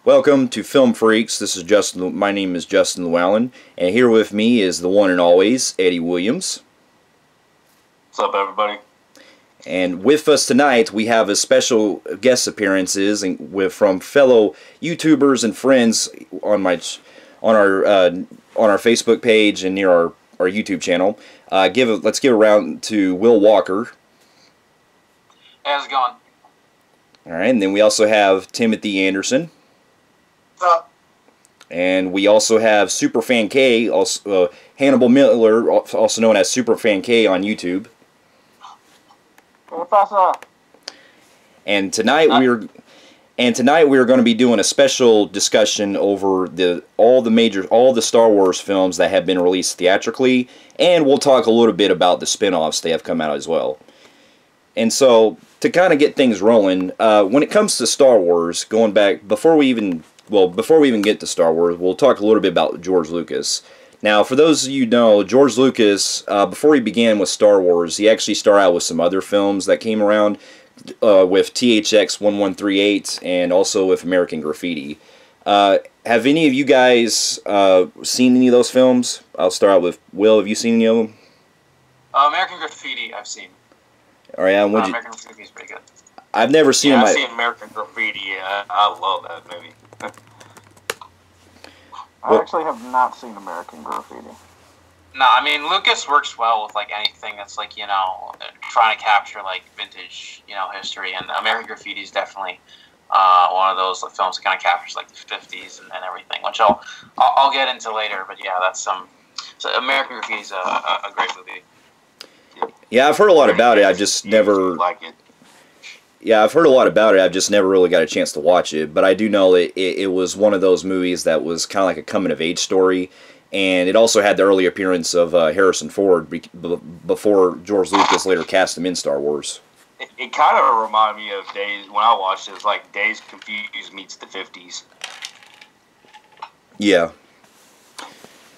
Welcome to Film Freaks. This is Justin. My name is Justin Llewellyn, and here with me is the one and always Eddie Williams. What's up, everybody? And with us tonight, we have a special guest appearances from fellow YouTubers and friends on our Facebook page and near our YouTube channel. Let's give a round to Will Walker. Hey, how's it going? All right, and then we also have Timothy Anderson. What's up? And we also have Superfan K, also Hannibal Miller, also known as Superfan K on YouTube. What's up? And tonight we are going to be doing a special discussion over all the Star Wars films that have been released theatrically, and we'll talk a little bit about the spin-offs that have come out as well. And so, to kind of get things rolling, when it comes to Star Wars, going back before we even get to Star Wars, we'll talk a little bit about George Lucas. Now, for those of you who know, George Lucas, before he began with Star Wars, he actually started out with some other films that came around, with THX 1138 and also with American Graffiti. Have any of you guys seen any of those films? I'll start out with Will. Have you seen any of them? American Graffiti, I've seen. All right, American Graffiti is pretty good. I've never seen I've seen American Graffiti. I love that movie. I actually have not seen American Graffiti. No, I mean, Lucas works well with, like, anything that's, like, you know, trying to capture, like, vintage, you know, history, and American Graffiti is definitely one of those films that kind of captures, like, the 50s and everything, which I'll get into later, but yeah, that's so American Graffiti is a great movie. Yeah, I've heard a lot about it. I've just never like it. Yeah, I've heard a lot about it. I've just never really got a chance to watch it. But I do know it was one of those movies that was kind of like a coming-of-age story. And it also had the early appearance of Harrison Ford before George Lucas later cast him in Star Wars. It kind of reminded me of days when I watched it. It's like Days Confused meets the 50s. Yeah.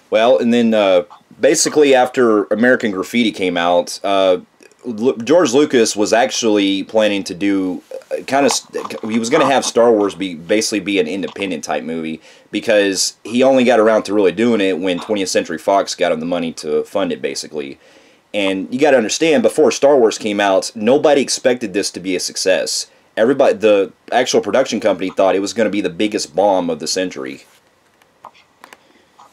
Well, and then basically after American Graffiti came out, George Lucas was actually planning to do he was going to have Star Wars basically be an independent type movie, because he only got around to really doing it when 20th Century Fox got him the money to fund it, basically. And you got to understand, before Star Wars came out, nobody expected this to be a success. The actual production company thought it was going to be the biggest bomb of the century.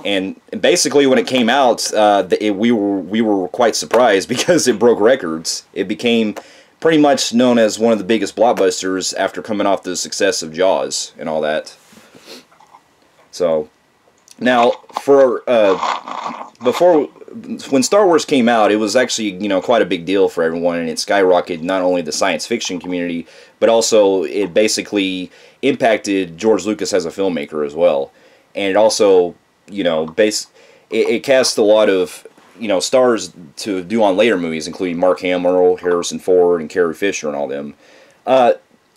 And basically, when it came out, we were quite surprised because it broke records. It became pretty much known as one of the biggest blockbusters after coming off the success of Jaws and all that. So, now when Star Wars came out, it was actually quite a big deal for everyone, and it skyrocketed not only the science fiction community, but also it basically impacted George Lucas as a filmmaker as well, and it also it cast a lot of stars to do on later movies, including Mark Hamill, Harrison Ford, and Carrie Fisher, and all them.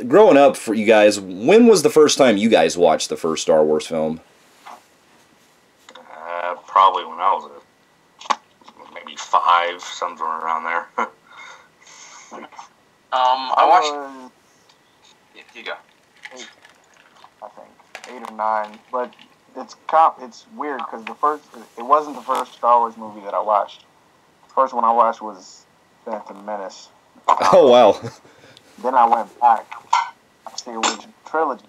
Growing up, for you guys, when was the first time you guys watched the first Star Wars film? Probably when I was maybe 5, something around there. I watched. You go. 8, I think 8 or 9, but. It's weird because it wasn't the first Star Wars movie that I watched. The first one I watched was Phantom Menace. Oh, wow. Then I went back to the original trilogy.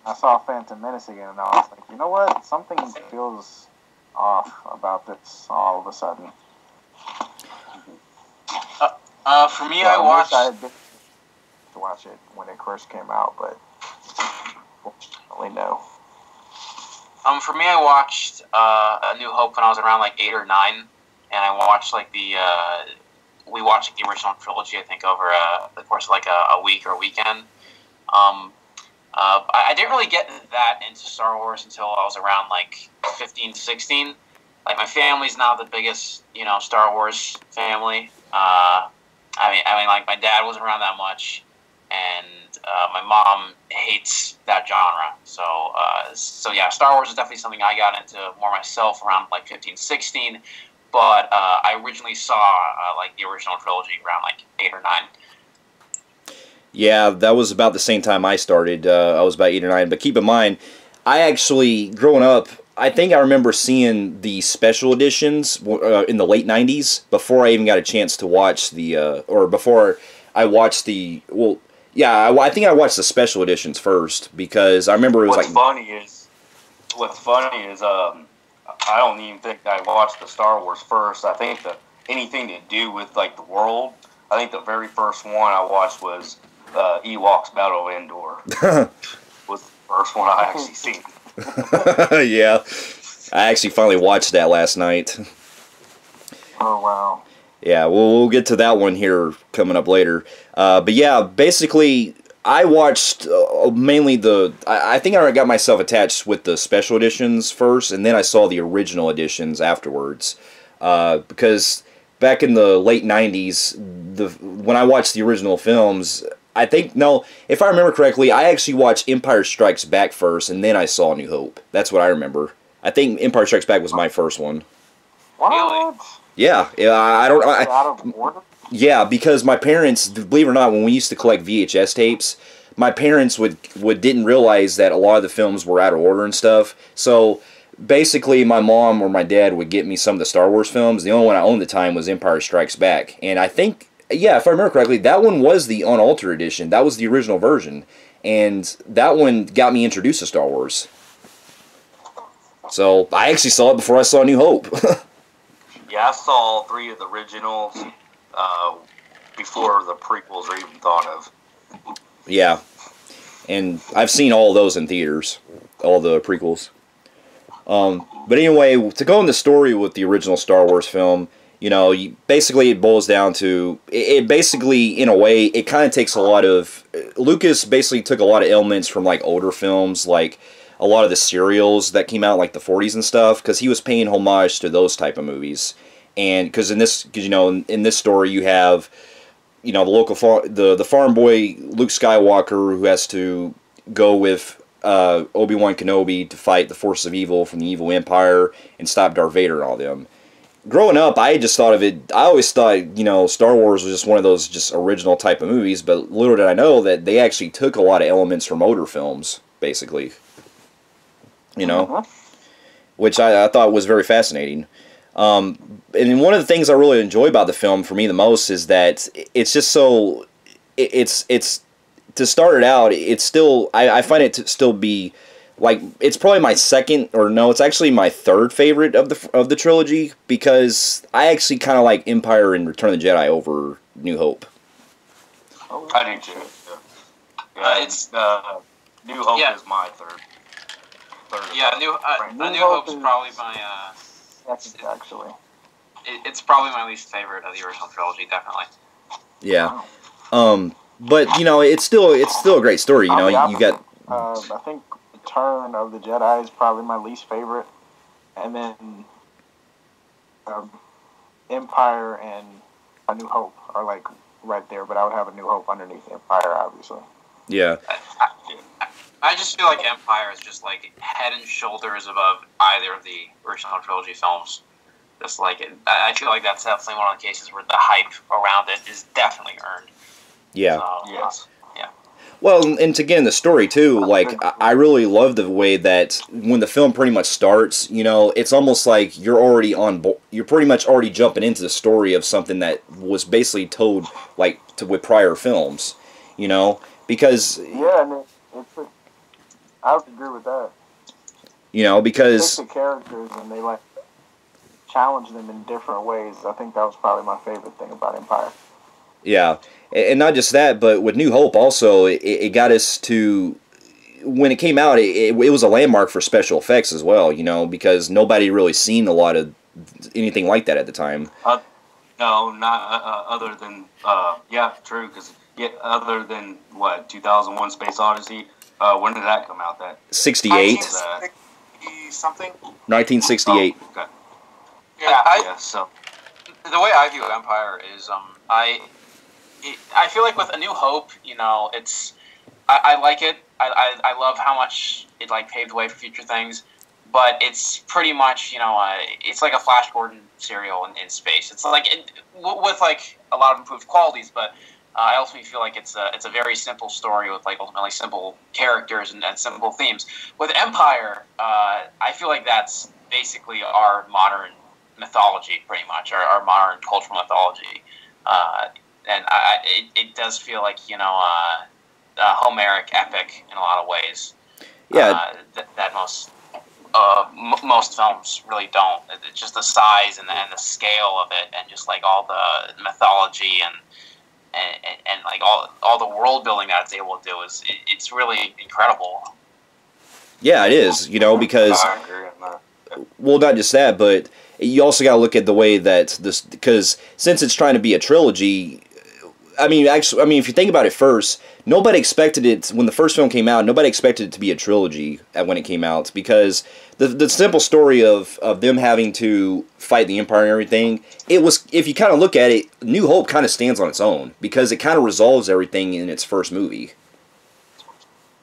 I saw Phantom Menace again, and I was like, you know what? Something feels off about this all of a sudden. For me, I watched. I had been to watch it when it first came out, but unfortunately, no. For me, I watched A New Hope when I was around like 8 or 9, and I watched we watched the original trilogy, I think, over the course of like a week or a weekend. I didn't really get that into Star Wars until I was around like 15, 16. Like, my family's not the biggest, Star Wars family. I mean, like, my dad wasn't around that much, and my mom hates that genre. So yeah, Star Wars is definitely something I got into more myself around like 15, 16. But I originally saw like the original trilogy around like 8 or 9. Yeah, that was about the same time I started. I was about 8 or 9. But keep in mind, I actually, growing up, I think I remember seeing the special editions in the late 90s before I even got a chance to watch or before I watched well, yeah, I think I watched the special editions first because I remember it was What's funny is, I don't even think I watched the Star Wars first. I think anything to do with, like, the world, I think the very first one I watched was Ewoks Battle of Endor. Was the first one I actually seen. Yeah, I actually finally watched that last night. Oh, wow. Yeah, we'll get to that one here coming up later. But yeah, basically, I watched mainly I think I got myself attached with the special editions first, and then I saw the original editions afterwards. Because back in the late 90s, when I watched the original films, I think, no, if I remember correctly, I actually watched Empire Strikes Back first, and then I saw New Hope. That's what I remember. I think Empire Strikes Back was my first one. What? Yeah, I don't. Out of order? Yeah, because my parents, believe it or not, when we used to collect VHS tapes, my parents didn't realize that a lot of the films were out of order and stuff. So basically, my mom or my dad would get me some of the Star Wars films. The only one I owned at the time was Empire Strikes Back, and I think, yeah, if I remember correctly, that one was the unaltered edition. That was the original version, and that one got me introduced to Star Wars. So I actually saw it before I saw New Hope. Yeah, I saw all 3 of the originals before the prequels were even thought of. Yeah, and I've seen all those in theaters, all the prequels. But anyway, to go in the story with the original Star Wars film, you know, basically it boils down to, it basically, in a way, it kind of takes a lot of, Lucas basically took a lot of elements from, like, older films, like a lot of the serials that came out, like the 40s and stuff, because he was paying homage to those type of movies. And because in this story you have, you know, the local the farm boy Luke Skywalker, who has to go with Obi-Wan Kenobi to fight the forces of evil from the evil empire and stop Darth Vader and all them. Growing up, I just thought of it, I always thought, you know, Star Wars was just one of those just original type of movies, but little did I know that they actually took a lot of elements from older films, basically. You know? Which I thought was very fascinating. And one of the things I really enjoy about the film, for me the most, is that it's just so, it's to start it out, it's still, I find it to still be, like, it's probably my second, or no, it's actually my third favorite of the trilogy, because I actually kind of like Empire and Return of the Jedi over New Hope. I do too. Yeah, it's New Hope is my third. Yeah, New Hope's probably my. Actually, it's probably my least favorite of the original trilogy, definitely. Yeah, but you know, it's still a great story. You know, you got. I think Return of the Jedi is probably my least favorite, and then Empire and A New Hope are like right there. But I would have A New Hope underneath Empire, obviously. Yeah. I just feel like Empire is just like head and shoulders above either of the original trilogy films. Just like I feel like that's definitely one of the cases where the hype around it is definitely earned. Yeah. So, yes. Yeah. Well, and to get in the story too, like I really love the way that when the film pretty much starts, you know, it's almost like you're already on board. You're pretty much already jumping into the story of something that was basically told like with prior films, you know, because yeah, and I would agree with that. You know, because they take the characters and they like challenge them in different ways. I think that was probably my favorite thing about Empire. Yeah, and not just that, but with New Hope also, it got us to, when it came out, it was a landmark for special effects as well, you know, because nobody really seen a lot of anything like that at the time. No, not other than, yeah, true, because other than, 2001 Space Odyssey, when did that come out? That 68. Something? 1968. Oh, okay. Yeah, so the way I view Empire is, I feel like with A New Hope, you know, I like it. I love how much it like paved the way for future things, but it's pretty much, you know, it's like a Flash Gordon serial in space. It's like with like a lot of improved qualities, but I ultimately feel like it's a very simple story with like ultimately simple characters and simple themes. With Empire, I feel like that's basically our modern mythology, pretty much, our modern cultural mythology, and it does feel like Homeric epic in a lot of ways. Yeah, That most films really don't. It's just the size and the scale of it, and just like all the mythology and like all the world building that it's able to do it's really incredible. Yeah, it is. Because I agree on that. well, not just that, but you also got to look at the way that this, because since it's trying to be a trilogy. I mean, if you think about it first, nobody expected it when the first film came out. Nobody expected it to be a trilogy when it came out, because the simple story of them having to fight the Empire and everything, it was, if you kind of look at it, New Hope kind of stands on its own, because it kind of resolves everything in its first movie.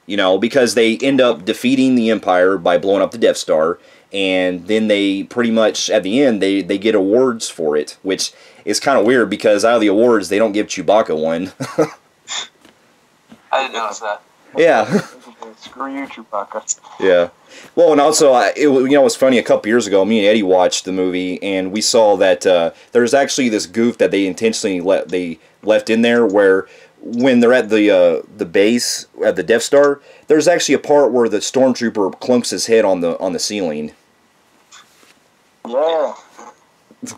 Because they end up defeating the Empire by blowing up the Death Star, and then they pretty much, at the end, they get awards for it, which is kind of weird, because out of the awards, they don't give Chewbacca one. I didn't notice that. Yeah. Screw you, Chewbacca. Yeah. Well, and also, it's funny, a couple years ago, me and Eddie watched the movie, and we saw that there's actually this goof that they intentionally left in there, where when they're at the base at the Death Star, there's actually a part where the stormtrooper clunks his head on the ceiling. Yeah.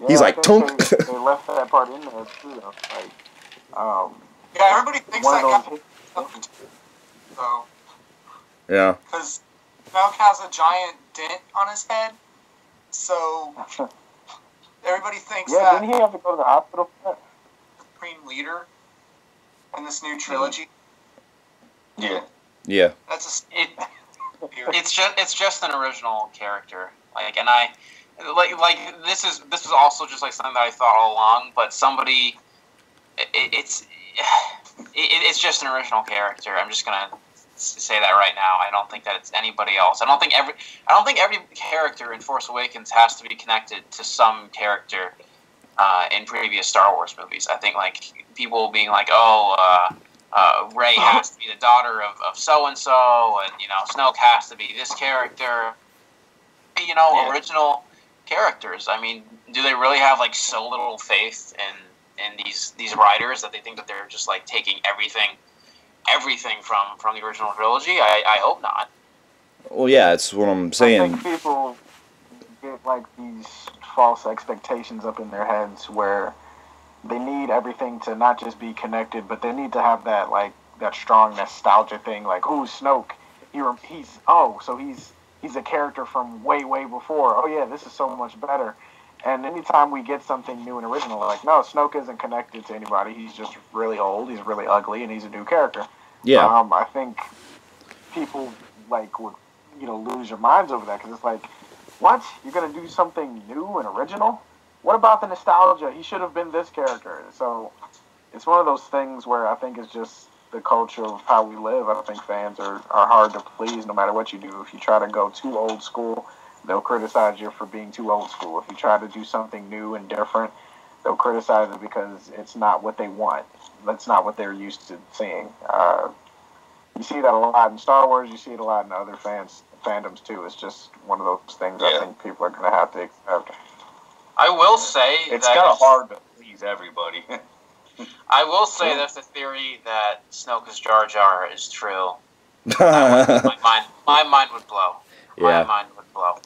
He's like, tunk. They left that part in there too. Yeah, everybody thinks that guy. So. Yeah. Because Snoke has a giant dent on his head, so everybody thinks yeah, that didn't he have to go to the hospital for that? Supreme Leader in this new trilogy. Yeah. Yeah. That's It's just an original character, like, and I like this is also just like something that I thought all along, but somebody, it's just an original character. I'm just gonna say that right now. I don't think that it's anybody else. I don't think every character in Force Awakens has to be connected to some character in previous Star Wars movies. I think like people being like, Rey has to be the daughter of so and so, and Snoke has to be this character. Original characters. I mean, do they really have like so little faith in these writers that they think that they're just like taking everything from the original trilogy? I hope not. Well, yeah, it's what I'm saying. I think people get like these false expectations up in their heads where they need everything to not just be connected, but they need to have that strong nostalgia thing. Like, ooh, Snoke, he's a character from way before. Oh yeah, this is so much better. And anytime we get something new and original, like, no, Snoke isn't connected to anybody. He's just really old. He's really ugly, and he's a new character. Yeah. I think people would lose your minds over that, because it's like, what? You're gonna do something new and original? What about the nostalgia? He should have been this character. So it's one of those things where I think it's just the culture of how we live. I think fans are hard to please no matter what you do. If you try to go too old school, they'll criticize you for being too old school. If you try to do something new and different, they'll criticize it because it's not what they want. That's not what they're used to seeing. You see that a lot in Star Wars. You see it a lot in other fandoms too. It's just one of those things I think people are going to have to accept. I will say it's kind of hard to please everybody. I will say that the theory that Snoke is Jar Jar is true. My mind would blow. Yeah. My mind would blow.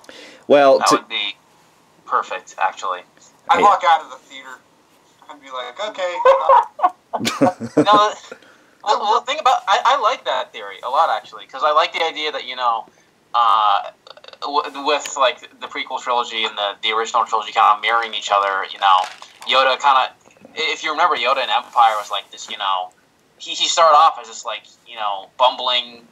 Well, that would be perfect, actually. I'd walk out of the theater and be like, okay. No, well, the thing about I like that theory a lot, actually, because I like the idea that with like the prequel trilogy and the original trilogy kind of mirroring each other, Yoda kind of, if you remember, Yoda in Empire was like this, he started off as this like bumbling,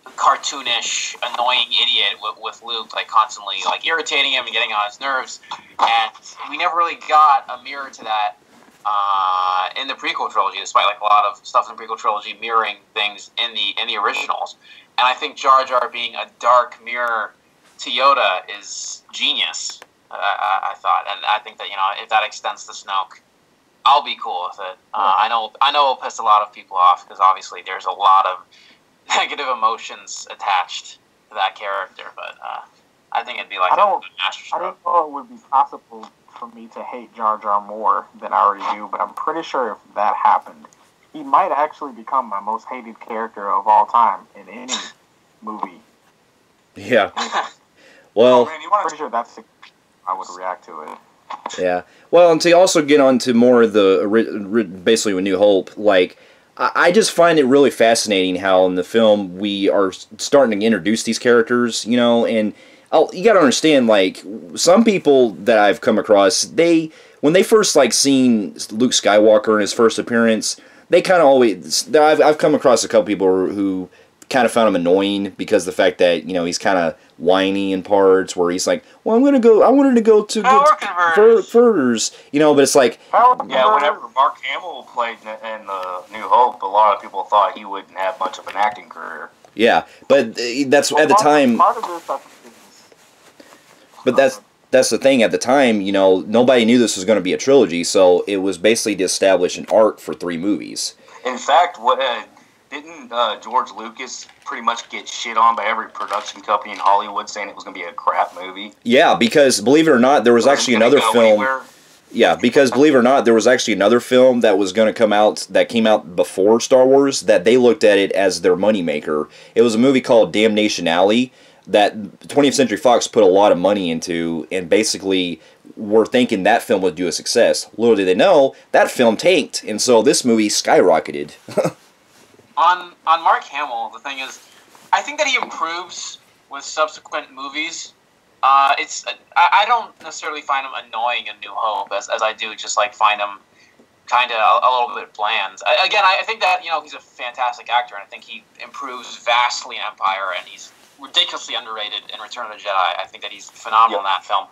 cartoonish, annoying idiot with Luke, like constantly like irritating him and getting on his nerves, and we never really got a mirror to that in the prequel trilogy, despite like a lot of stuff in the prequel trilogy mirroring things in the originals. And I think Jar Jar being a dark mirror to Yoda is genius. I thought, and I think that if that extends to Snoke, I'll be cool with it. I know it'll piss a lot of people off because obviously there's a lot of negative emotions attached to that character, but I think it'd be like a masterstroke. I don't know it would be possible for me to hate Jar Jar more than I already do, but I'm pretty sure if that happened, he might actually become my most hated character of all time in any movie. Yeah. Well, I'm pretty sure that's how I would react to it. Yeah. Well, and to also get on to more of the, basically with New Hope, like, I just find it really fascinating how in the film we are starting to introduce these characters, you know, and you gotta understand, like, some people that I've come across, when they first, like, seen Luke Skywalker in his first appearance, they kind of always, I've come across a couple people who kind of found him annoying because of the fact that, you know, he's kind of whiny in parts where he's like, well, I wanted to go to converters, you know, but it's like, yeah, whenever Mark Hamill played in the New Hope, a lot of people thought he wouldn't have much of an acting career. Yeah, but that's at the time. But that's the thing, at the time, you know, nobody knew this was going to be a trilogy, so it was basically to establish an arc for 3 movies. In fact, didn't George Lucas pretty much get shit on by every production company in Hollywood saying it was going to be a crap movie? Yeah, because believe it or not, there was actually another film. Anywhere. Yeah, because believe it or not, there was actually another film that was going to come out, that came out before Star Wars, that they looked at it as their moneymaker. It was a movie called Damnation Alley that 20th Century Fox put a lot of money into, and basically were thinking that film would do a success. Little did they know, that film tanked, and so this movie skyrocketed. On Mark Hamill, the thing is, I think that he improves with subsequent movies. I don't necessarily find him annoying in New Hope as I do just like find him kind of a little bit bland. I think that, you know, he's a fantastic actor, and I think he improves vastly in Empire, and he's ridiculously underrated in Return of the Jedi. I think that he's phenomenal in that film.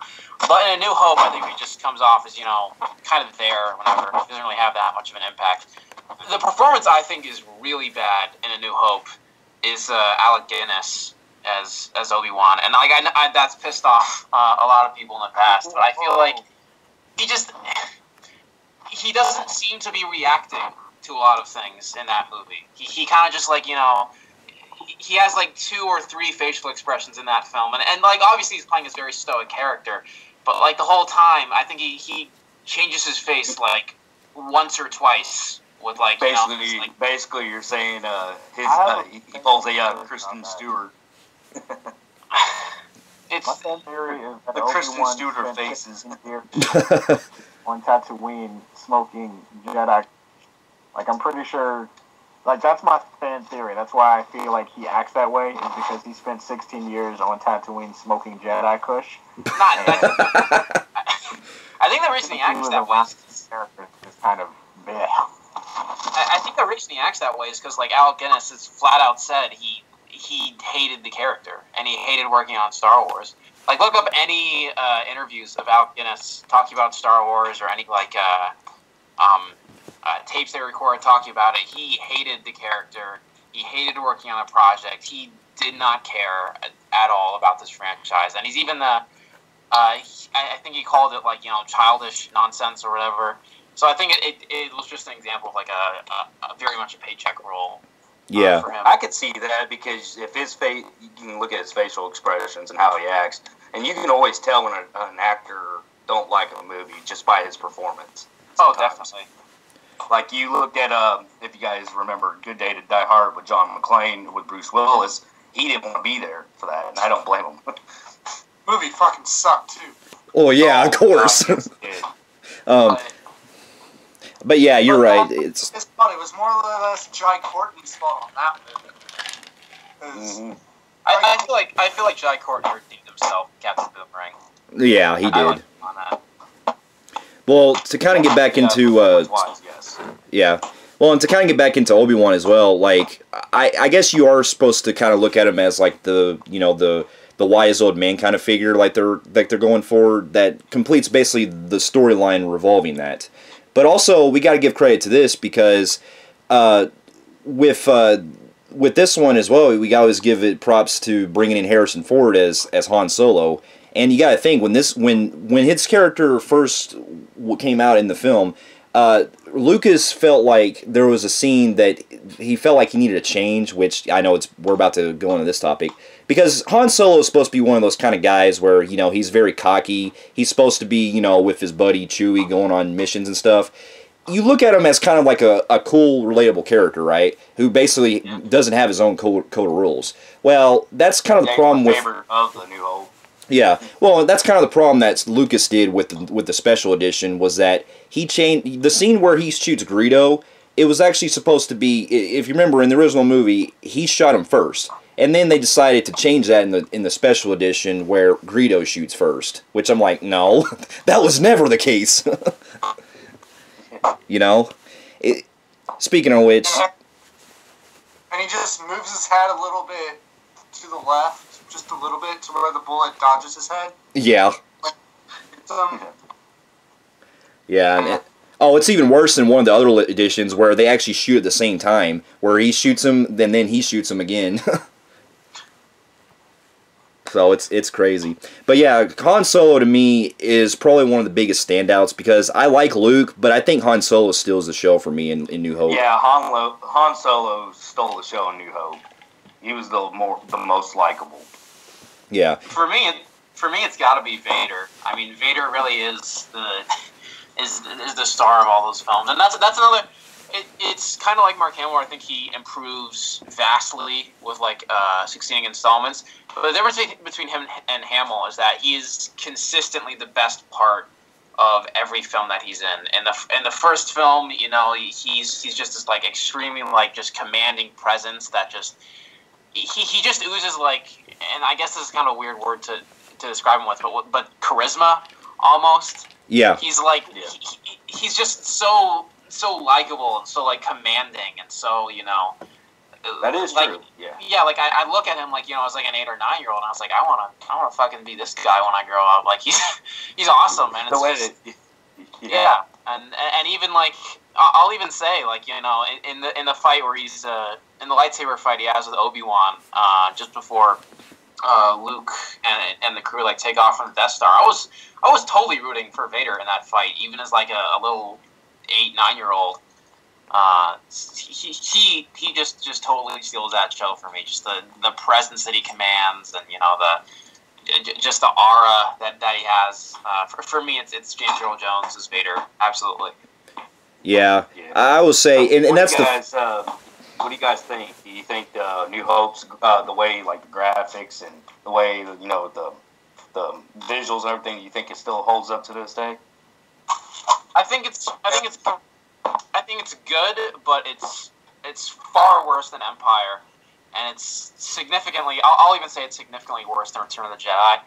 But in A New Hope, I think he just comes off as, you know, kind of there whenever. He doesn't really have that much of an impact. The performance I think is really bad in A New Hope is Alec Guinness as Obi-Wan, and like I that's pissed off a lot of people in the past. But I feel like he doesn't seem to be reacting to a lot of things in that movie. He kind of just like, you know, he has like 2 or 3 facial expressions in that film, and like obviously he's playing this very stoic character, but like the whole time I think he changes his face like once or twice. With like, basically, you're saying he pulls a Kristen Stewart. It's my theory is that the Kristen Stewart faces on Tatooine smoking Jedi. Like, I'm pretty sure, like, that's my fan theory. That's why I feel like he acts that way, is because he spent 16 years on Tatooine smoking Jedi Kush. I think the reason he acts that way is kind of bad. I think the reason he acts that way is because, like, Alec Guinness has flat out said he hated the character, and he hated working on Star Wars. Like, look up any interviews of Alec Guinness talking about Star Wars, or any, like, tapes they recorded talking about it. He hated the character. He hated working on the project. He did not care at all about this franchise. And he's even I think he called it, like, you know, childish nonsense or whatever. So I think it was just an example of like a very much a paycheck role. Yeah, for him. I could see that, because if his face, you can look at his facial expressions and how he acts, and you can always tell when an actor don't like a movie just by his performance. Oh, definitely. Like, you looked at if you guys remember Good Day to Die Hard with John McClane with Bruce Willis, he didn't want to be there for that, and I don't blame him. Movie fucking sucked too. Oh yeah, of course. But yeah, you're right. It's funny. It was more or less Jai Courtney's fault on that movie. I feel like Jai Courtney redeemed himself, Captain Boomerang. Yeah, he did. On that. Well, to kind of get back into yeah. Well, and to kind of get back into Obi-Wan as well, like I guess you are supposed to kind of look at him as like the wise old man kind of figure, like they're going for, that completes basically the storyline revolving that. But also, we got to give credit to this, because with this one as well, we got to always give it props to bringing in Harrison Ford as Han Solo. And you got to think, when his character first came out in the film, Lucas felt like there was a scene that he felt like he needed a change, which I know we're about to go into this topic. Because Han Solo is supposed to be one of those kind of guys where, he's very cocky. He's supposed to be, with his buddy Chewie going on missions and stuff. You look at him as kind of like a cool, relatable character, right? Who basically doesn't have his own code of rules. Well, that's kind of the problem with... of the New Hope. Yeah, well, that's kind of the problem that Lucas did with the special edition, was that he changed the scene where he shoots Greedo. It was actually supposed to be, if you remember in the original movie, he shot him first, and then they decided to change that in the special edition where Greedo shoots first. Which I'm like, no, that was never the case. Speaking of which, and he just moves his head a little bit to the left. Just a little bit to where the bullet dodges his head. Yeah. It's, yeah. It's even worse than one of the other editions where they actually shoot at the same time. Where he shoots him, then he shoots him again. So it's crazy. But yeah, Han Solo to me is probably one of the biggest standouts because I like Luke, but I think Han Solo steals the show for me in New Hope. Yeah, Han Solo stole the show in New Hope. He was the most likable. Yeah. For me, it's got to be Vader. I mean, Vader really is the star of all those films, and that's another. It's kind of like Mark Hamill. I think he improves vastly with 16 installments. But the difference between him and Hamill is that he is consistently the best part of every film that he's in. In the first film, he's just this extremely just commanding presence that just. He just oozes and I guess this is kind of a weird word to describe him with, but charisma almost. Yeah. He's he's just so likable and so commanding and so That is true. Yeah. Yeah, I look at him I was an 8 or 9 year old and I was like, I wanna fucking be this guy when I grow up. He's awesome, and it's yeah. And even I'll even say in the fight where he's in the lightsaber fight he has with Obi-Wan just before Luke and the crew take off from the Death Star. I was totally rooting for Vader in that fight, even as a little 8-9 year old. He just totally steals that show for me. Just the presence that he commands, and just the aura that he has. For me, it's James Earl Jones as Vader. Absolutely. Yeah, I will say, and that's what do you guys think? Do you think New Hope's the way the graphics and the way the visuals and everything? You think it still holds up to this day? I think it's good, but it's far worse than Empire, and it's significantly. I'll even say it's significantly worse than Return of the Jedi.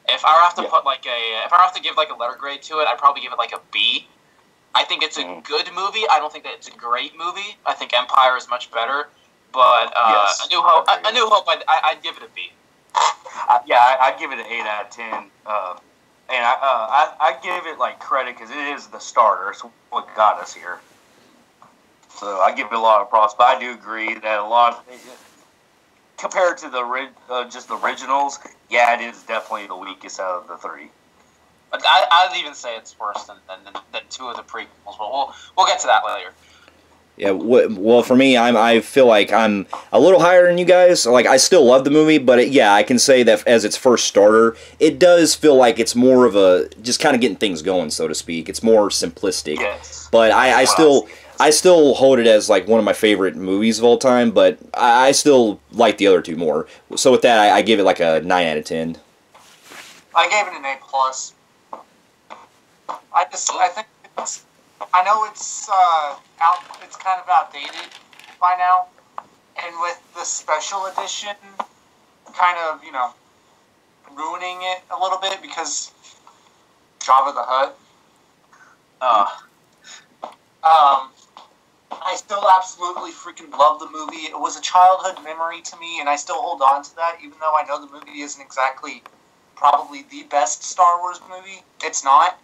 If I have to put if I have to give a letter grade to it, I'd probably give it a B. I think it's a good movie. I don't think that it's a great movie. I think Empire is much better, but A New Hope, I'd give it a B. I'd give it an 8 out of 10. And I give it credit because it is the starter. It's what got us here. So I give it a lot of props. But I do agree that a lot, compared to just the originals, it is definitely the weakest out of the three. But I'd even say it's worse than two of the prequels. But we'll get to that later. Yeah, well, for me, I feel like I'm a little higher than you guys. I still love the movie, but I can say that as its first starter, it does feel like it's more of a just kind of getting things going, so to speak. It's more simplistic. Yes. But I still hold it as one of my favorite movies of all time. But I still like the other two more. So with that, I give it a 9 out of 10. I gave it an A+. I think I know it's it's kind of outdated by now, and with the special edition kind of ruining it a little bit because Jabba the Hutt. I still absolutely freaking love the movie. It was a childhood memory to me, and I still hold on to that, even though I know the movie isn't exactly probably the best Star Wars movie. It's not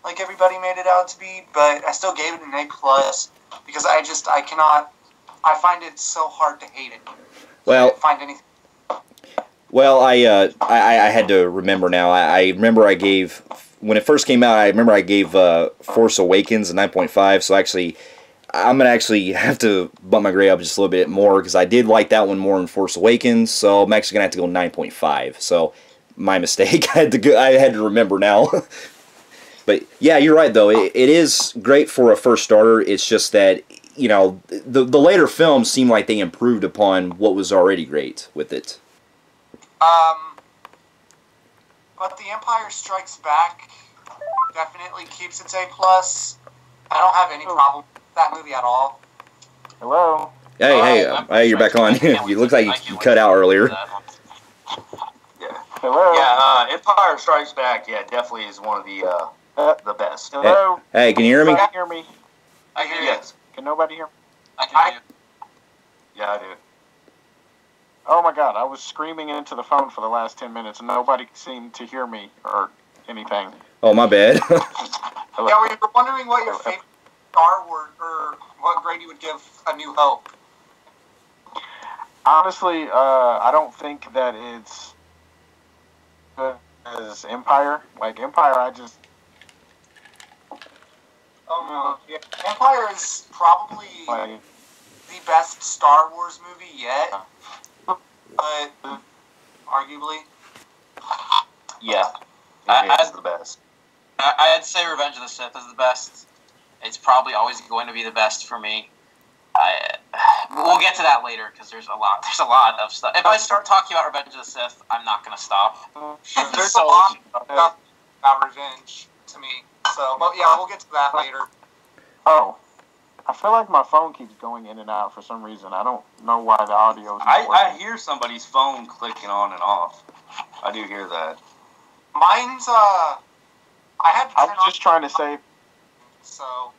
like everybody made it out to be, but I still gave it an A+, because I find it so hard to hate it. Well, I can't find anything. Well, I had to remember now. I remember I gave when it first came out, I remember I gave Force Awakens a 9.5. So actually, I'm gonna actually have to bump my grade up just a little bit more because I did like that one more than Force Awakens. So I'm actually gonna have to go 9.5. So my mistake. I had to remember now. But yeah, you're right though. It is great for a first starter. It's just that, you know, the later films seem like they improved upon what was already great with it. But The Empire Strikes Back definitely keeps its A+. I don't have any problem with that movie at all. Hello. Hey, you're back on. You look like you cut out earlier. Hello. Yeah, Empire Strikes Back, yeah, definitely is one of the best. Hello. Hey, can you hear me? Can you hear me? I hear you. Yes. Can nobody hear me? I can hear you. Yeah, I do. Oh my God, I was screaming into the phone for the last 10 minutes and nobody seemed to hear me or anything. Oh, my bad. Yeah, we were wondering what your favorite Star Wars, or what grade you would give A New Hope. Honestly, I don't think that it's good as Empire. Like, Empire, I just... Oh, no. Yeah. Empire is probably Like, the best Star Wars movie yet, but arguably. Yeah, I- it's the best. I'd say Revenge of the Sith is the best. It's probably always going to be the best for me. We'll get to that later because there's a lot of stuff. If I start talking about Revenge of the Sith, I'm not going to stop. There's a lot of stuff about Revenge to me. So, but yeah, we'll get to that later. oh, I feel like my phone keeps going in and out for some reason. I don't know why the audio is not I working. hear somebody's phone clicking on and off. I do hear that. Mine's, I had to I turn was just trying to say, so,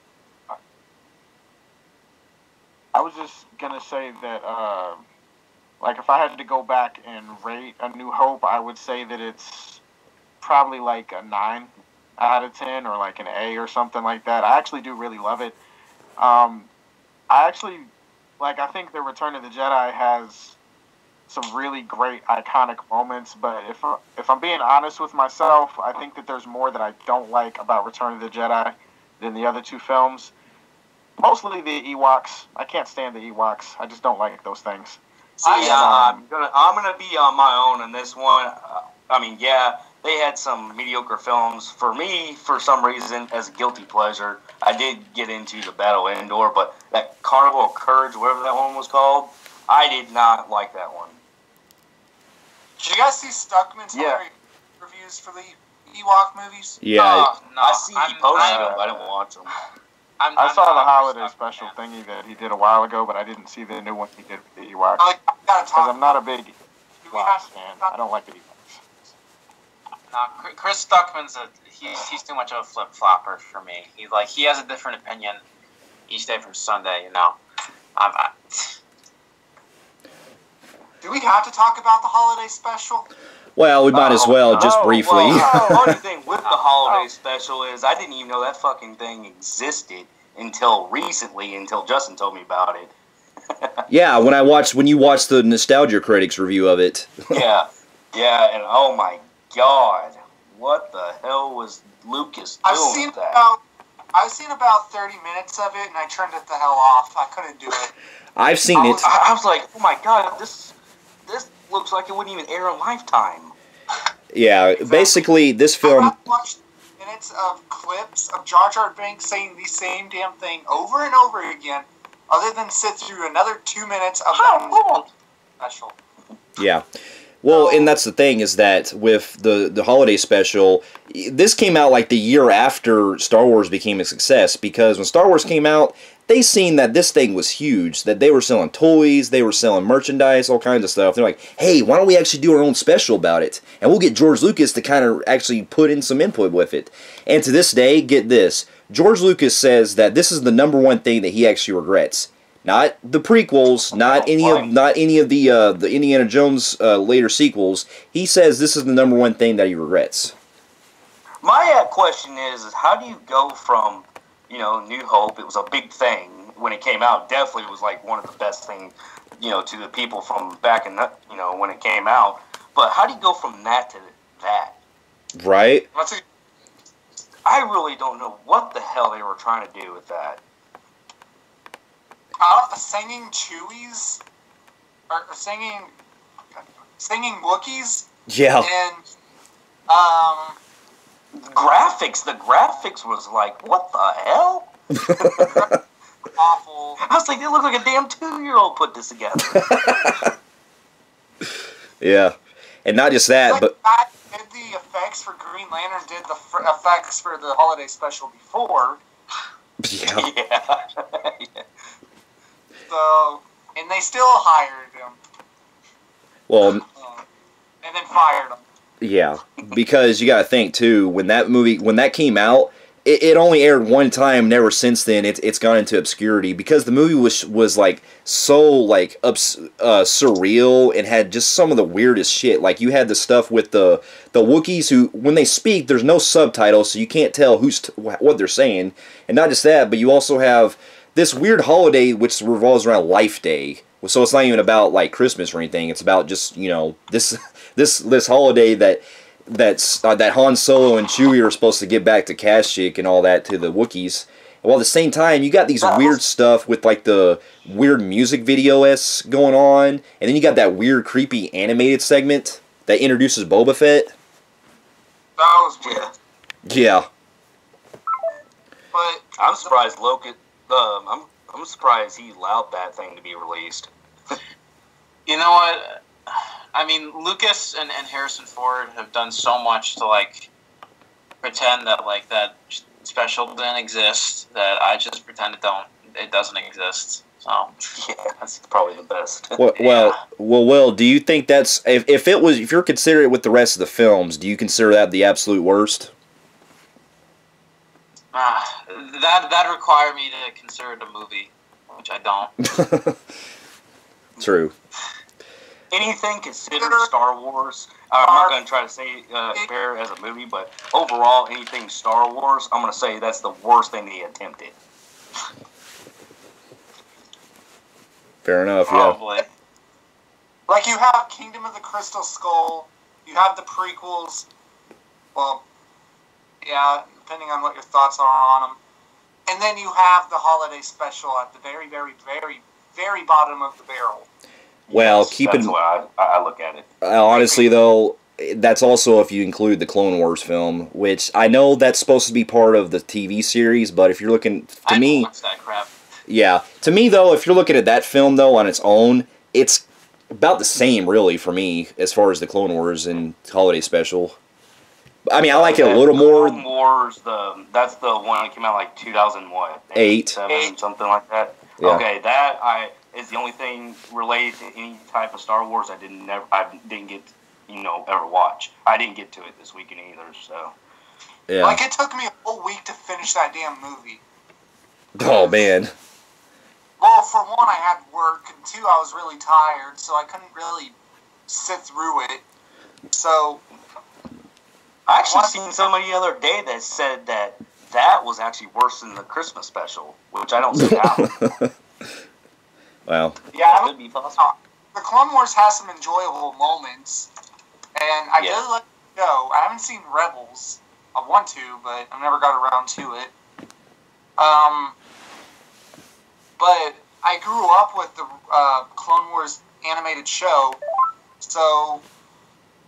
I was just gonna say that, like, if I had to go back and rate A New Hope, I would say that it's probably like a 9 out of 10 or like an A or something like that. I actually do really love it. I actually, like, I think The Return of the Jedi has some really great iconic moments, but if I'm being honest with myself, I think that there's more that I don't like about Return of the Jedi than the other two films. Mostly the Ewoks. I can't stand the Ewoks. I just don't like those things. I'm gonna be on my own in this one. I mean, yeah, they had some mediocre films. For me, for some reason, as a guilty pleasure, I did get into the Battle of Endor, but that Carnival of Courage, whatever that one was called, I did not like that one. did you guys see Stuckman's Yeah. reviews for the Ewok movies? Yeah. No, I see he posted them, but I didn't watch them. I saw the holiday not special fan. thingy that he did a while ago, but I didn't see the new one he did with the Ewoks. I gotta Because talk. I'm not a big Do we Ewoks have fan. I don't like the Ewoks. No, Chris Stuckman's he's too much of a flip flopper for me. He has a different opinion each day from Sunday. You know, Do we have to talk about the holiday special? Well, we might as well, just briefly. Well, the funny thing with the holiday special is I didn't even know that fucking thing existed until recently, until Justin told me about it. Yeah, when you watched the Nostalgia Critics review of it. Yeah, and oh my god, what the hell was Lucas doing with that? I've seen about 30 minutes of it, and I turned it the hell off. I couldn't do it. I've seen it. I was like, oh my god, this looks like it wouldn't even air on Lifetime. Yeah, basically, this film... I've watched minutes of clips of Jar Jar Binks saying the same damn thing over and over again, other than sit through another 2 minutes of that special. Yeah. Well, and that's the thing, is that with the holiday special, this came out like the year after Star Wars became a success, because when Star Wars came out, they seen that this thing was huge, that they were selling toys, they were selling merchandise, all kinds of stuff. They're like, hey, why don't we actually do our own special about it? And we'll get George Lucas to kind of actually put in some input with it. And to this day, get this, George Lucas says that this is the #1 thing that he actually regrets. Not the prequels, not any of the Indiana Jones later sequels. He says this is the #1 thing that he regrets. My question is how do you go from, New Hope, it was a big thing when it came out, definitely was like one of the best things, to the people from back in, when it came out. But how do you go from that to that? Right? I really don't know what the hell they were trying to do with that. Singing Chewies? Or singing Wookiees? Yeah. And, The graphics was like, what the hell? awful. I was like, they look like a damn 2-year-old put this together. Yeah. And not just that, Like, but... I did the effects for Green Lantern, did the effects for the holiday special before. Yeah. Yeah. So, and they still hired him. Well, And then fired him. yeah. Because you gotta think, too, when that came out, it only aired one time, never since then. It's gone into obscurity because the movie was like so like surreal and had just some of the weirdest shit. Like you had the stuff with the Wookiees who, when they speak, there's no subtitles, so you can't tell what they're saying. And not just that, but you also have this weird holiday which revolves around Life Day. So it's not even about like Christmas or anything. It's about just, you know, this holiday that Han Solo and Chewie are supposed to get back to Kashyyyk and all that to the Wookiees. While at the same time, you got these weird stuff with like the weird music video-esque going on, and then you got that weird, creepy animated segment that introduces Boba Fett. That was weird. Yeah. But I'm surprised Loki. I'm surprised he allowed that thing to be released. You know what? I mean, Lucas and Harrison Ford have done so much to like pretend that like that special didn't exist. That I just pretend it doesn't exist. So Yeah, that's probably the best. Well, Will, do you think that's if you're considering it with the rest of the films, do you consider that the absolute worst? That require me to consider it a movie, which I don't. True. Anything considered Star Wars, I'm not going to try to say compare it as a movie, but overall, anything Star Wars, I'm going to say that's the worst thing they attempted. Fair enough, Probably. like you have Kingdom of the Crystal Skull, you have the prequels. Well, yeah, depending on what your thoughts are on them. And then you have the holiday special at the very, very, very, very bottom of the barrel. Well, Yes, that's the way I look at it. Honestly, though, that's also if you include the Clone Wars film, which I know that's supposed to be part of the TV series, but if you're looking, I don't watch that crap. Yeah. To me, though, if you're looking at that film, though, on its own, it's about the same, really, for me, as far as the Clone Wars and Holiday Special. I mean, I like it a little more. Clone Wars, that's the one that came out like 2008, 7, something like that. Yeah. Okay, that is the only thing related to any type of Star Wars I didn't get, ever watch. I didn't get to it this weekend either, so. Yeah. Like, it took me a whole week to finish that damn movie. Oh, man. Well, for one, I had work, and two, I was really tired, so I couldn't really sit through it. So, I actually seen somebody the other day that said that was actually worse than the Christmas special, which I don't see how. Wow. yeah, Could be possible. the Clone Wars has some enjoyable moments, and I really like the show. I haven't seen Rebels. I want to, but I never got around to it. But I grew up with the Clone Wars animated show, so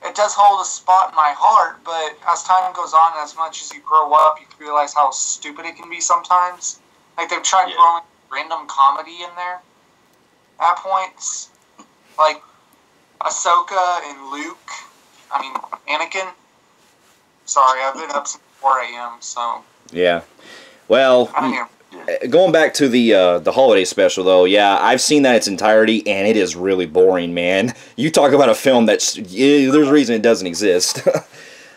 it does hold a spot in my heart, but as time goes on, as much as you grow up, you realize how stupid it can be sometimes. Like, they've tried throwing random comedy in there at points. Like, Ahsoka and Luke. I mean, Anakin. Sorry, I've been up since 4 a.m., so... Yeah. Well, I don't know. going back to the holiday special, though, yeah, I've seen that in its entirety, and it is really boring, man. You talk about a film that's... there's a reason it doesn't exist.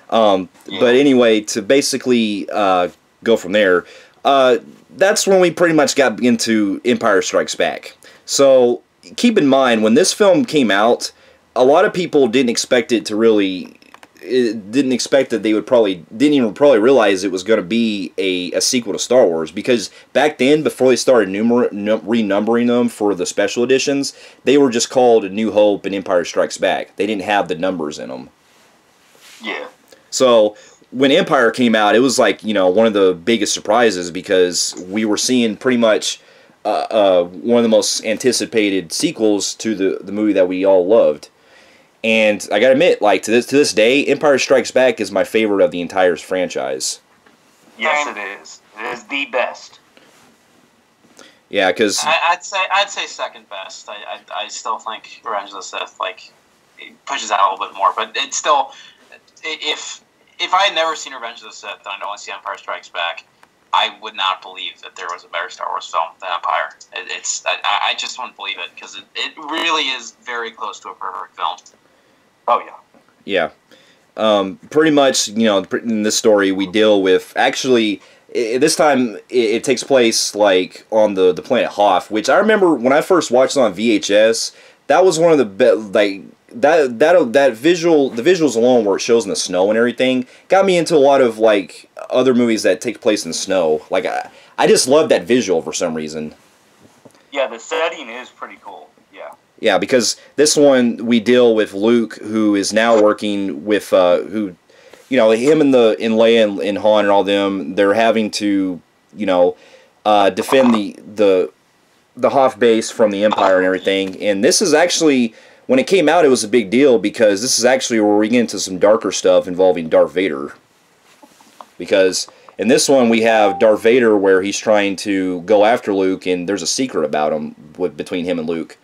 But anyway, to basically go from there, that's when we pretty much got into Empire Strikes Back. So, keep in mind, when this film came out, a lot of people didn't expect it to really... didn't expect that they would didn't even realize it was going to be a sequel to Star Wars, because back then, before they started renumbering them for the special editions, they were just called A New Hope and Empire Strikes Back. They didn't have the numbers in them. Yeah. So when Empire came out, it was like, you know, one of the biggest surprises because we were seeing pretty much one of the most anticipated sequels to the movie that we all loved. And I gotta admit, like, to this day, Empire Strikes Back is my favorite of the entire franchise. Yes, it is. It is the best. Yeah, because I'd say second best. I still think Revenge of the Sith it pushes out a little bit more, but it's still, if I had never seen Revenge of the Sith and I'd only seen Empire Strikes Back, I would not believe that there was a better Star Wars film than Empire. I just wouldn't believe it because it really is very close to a perfect film. Oh yeah. Yeah. Pretty much, you know, in this story we deal with, actually, this time it takes place, like, on the planet Hoth, which I remember when I first watched it on VHS, that was one of the best, like, that visual, the visuals alone where it shows in the snow and everything, got me into a lot of, like, other movies that take place in the snow. Like, I just love that visual for some reason. Yeah, the setting is pretty cool. Yeah. Yeah, because this one we deal with Luke, who is now working with who, you know, him and Leia and Han and all them. They're having to, you know, defend the Hoth base from the Empire and everything. And this is actually, when it came out, it was a big deal because this is actually where we get into some darker stuff involving Darth Vader. Because in this one we have Darth Vader where he's trying to go after Luke, and there's a secret about him between him and Luke.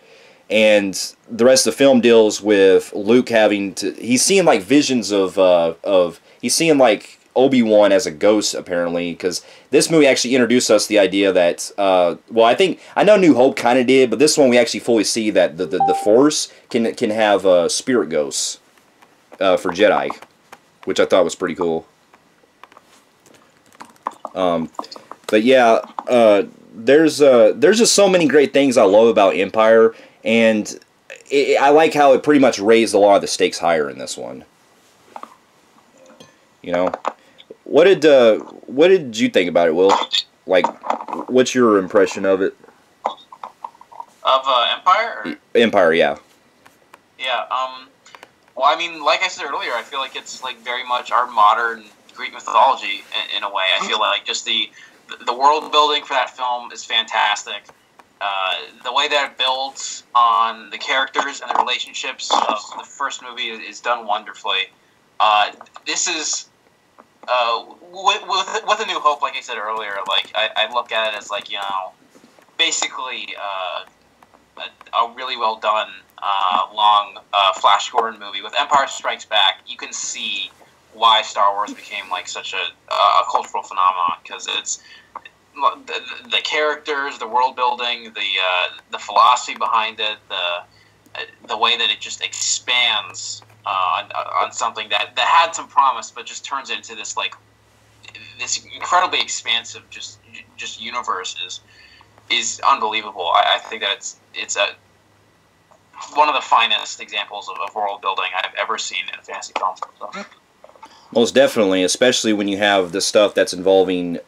And the rest of the film deals with Luke having to, he's seeing like visions of he's seeing like Obi-Wan as a ghost, apparently, because this movie actually introduced us the idea that, well, I know New Hope kind of did, but this one we actually fully see that the Force can have spirit ghosts for Jedi, which I thought was pretty cool. But yeah, there's just so many great things I love about Empire, and I like how it pretty much raised a lot of the stakes higher in this one. You know, what did you think about it, Will? Like, what's your impression of it? Of Empire? Or? Empire, yeah. Yeah. Well, I mean, like I said earlier, I feel like it's like very much our modern Greek mythology in a way. I feel like just the world building for that film is fantastic. The way that it builds on the characters and the relationships of the first movie is done wonderfully. This is with A New Hope, like I said earlier. Like I look at it as like, you know, basically a really well done long Flash Gordon movie. With Empire Strikes Back, you can see why Star Wars became like such a cultural phenomenon, because it's the characters, the world building, the philosophy behind it, the way that it just expands on something that had some promise, but just turns into this like this incredibly expansive just universe is unbelievable. I think that it's one of the finest examples of world building I've ever seen in a fantasy film. So. Most definitely, especially when you have the stuff that's involving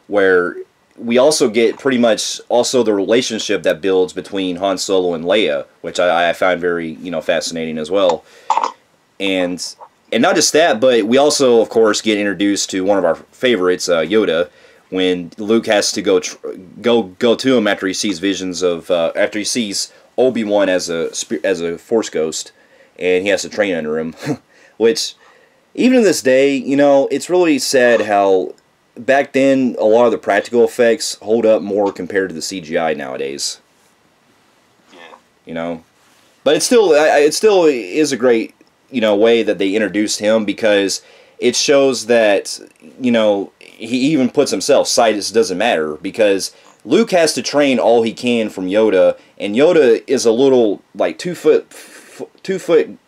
where we also get pretty much also the relationship that builds between Han Solo and Leia, which I find very, you know, fascinating as well. And not just that, but we also, of course, get introduced to one of our favorites, Yoda, when Luke has to go to him after he sees visions of after he sees Obi-Wan as a Force ghost, and he has to train under him, which. Even to this day, you know, it's really sad how back then a lot of the practical effects hold up more compared to the CGI nowadays. Yeah. You know, but it still is a great, you know, way that they introduced him, because it shows that, you know, he even puts himself, size doesn't matter, because Luke has to train all he can from Yoda, and Yoda is a little like 2 foot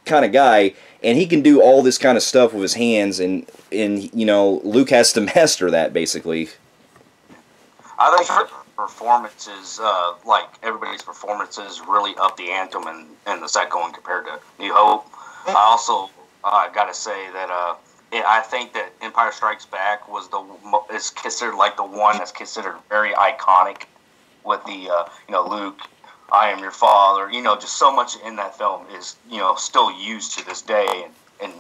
kind of guy. And he can do all this kind of stuff with his hands, and you know, Luke has to master that, basically. I think performances, like everybody's performances, really up the ante in the second one compared to New Hope. I also got to say that I think that Empire Strikes Back is considered like the one that's considered very iconic with the you know, Luke, I am your father, you know, just so much in that film is, you know, still used to this day and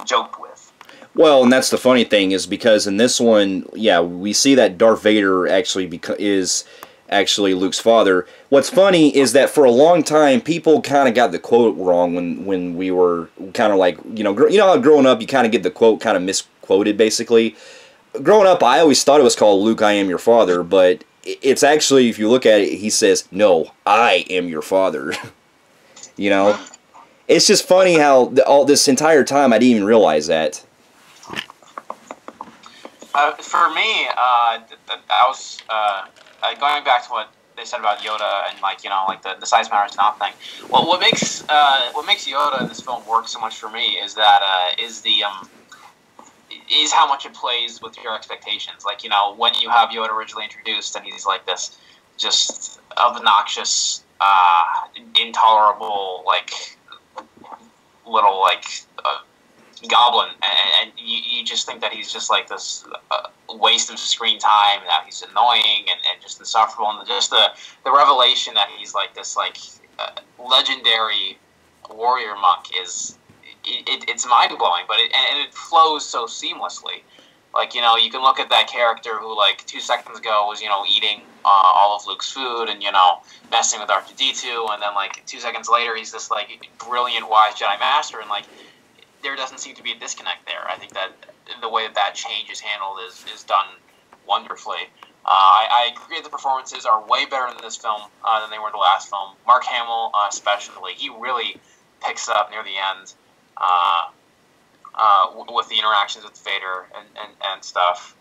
joked with. Well, and that's the funny thing is because in this one, yeah, we see that Darth Vader actually is actually Luke's father. What's funny is that for a long time, people kind of got the quote wrong when we were kind of like, you know how growing up you kind of get the quote kind of misquoted basically. Growing up, I always thought it was called Luke, I am your father, but it's actually, if you look at it, he says, no, I am your father. You know? It's just funny how all this entire time I didn't even realize that. For me, I was going back to what they said about Yoda and like the size matters not thing. Well, what makes Yoda in this film work so much for me is that is how much it plays with your expectations. Like, when you have Yoda originally introduced and he's like this just obnoxious, intolerable, like, little, like, goblin, and you just think that he's just like this waste of screen time, that he's annoying and just insufferable, and just the revelation that he's like this, like, legendary warrior monk is... It's mind-blowing, but it flows so seamlessly. Like, you can look at that character who, like, 2 seconds ago was, eating all of Luke's food and, messing with R2-D2, and then, like, 2 seconds later he's this, like, brilliant, wise Jedi Master, and, like, there doesn't seem to be a disconnect there. I think that the way that change is handled is done wonderfully. I agree the performances are way better in this film than they were in the last film. Mark Hamill, especially, he really picks up near the end. With the interactions with Vader and stuff.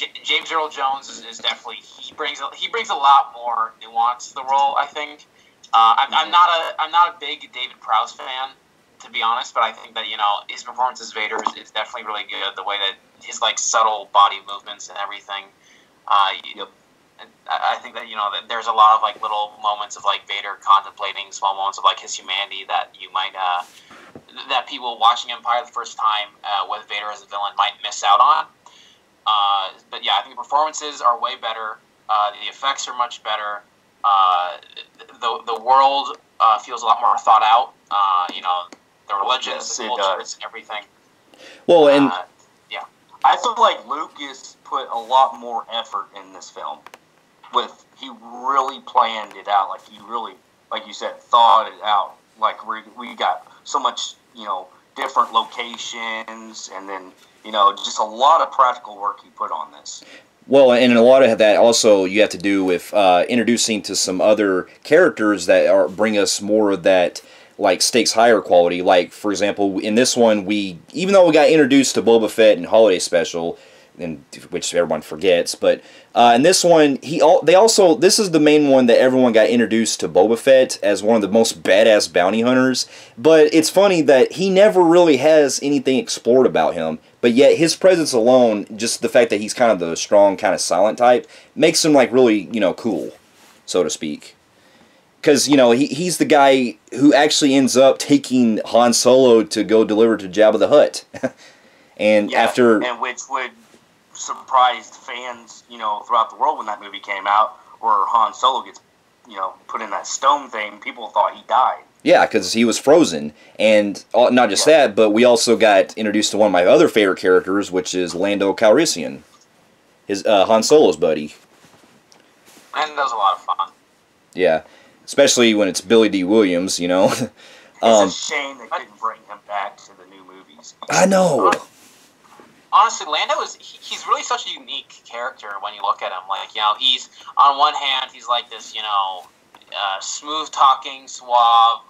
James Earl Jones is definitely he brings a lot more nuance to the role. I think I'm not a big David Prowse fan, to be honest, but I think that his performance as Vader is definitely really good. The way that his like subtle body movements and everything. I think that that there's a lot of like little moments of like Vader contemplating small moments of like his humanity that you might that people watching Empire the first time with Vader as a villain might miss out on. But yeah, I think the performances are way better. The effects are much better. The world feels a lot more thought out. The religions, the cultures, and everything. Well, and yeah, I feel like Lucas put a lot more effort in this film. He really planned it out. Like he really, like you said, thought it out. Like we got so much, different locations, and then just a lot of practical work he put on this. Well, and a lot of that also you have to do with introducing to some other characters that bring us more of that like stakes higher quality. Like for example, in this one, even though we got introduced to Boba Fett in Holiday Special, and which everyone forgets, but in this one, this is the main one that everyone got introduced to Boba Fett as one of the most badass bounty hunters. But it's funny that he never really has anything explored about him, but yet his presence alone, just the fact that he's kind of the strong, kind of silent type, makes him like really cool, so to speak. Because he's the guy who actually ends up taking Han Solo to go deliver to Jabba the Hutt, and which would surprised fans, throughout the world when that movie came out, where Han Solo gets, put in that stone thing. People thought he died. Yeah, because he was frozen, and not just that, but we also got introduced to one of my other favorite characters, which is Lando Calrissian, his Han Solo's buddy. And that was a lot of fun. Yeah, especially when it's Billy D. Williams, It's a shame they couldn't bring him back to the new movies. I know. Honestly, Lando he's really such a unique character when you look at him. Like, he's, on one hand, he's like this, smooth-talking, suave,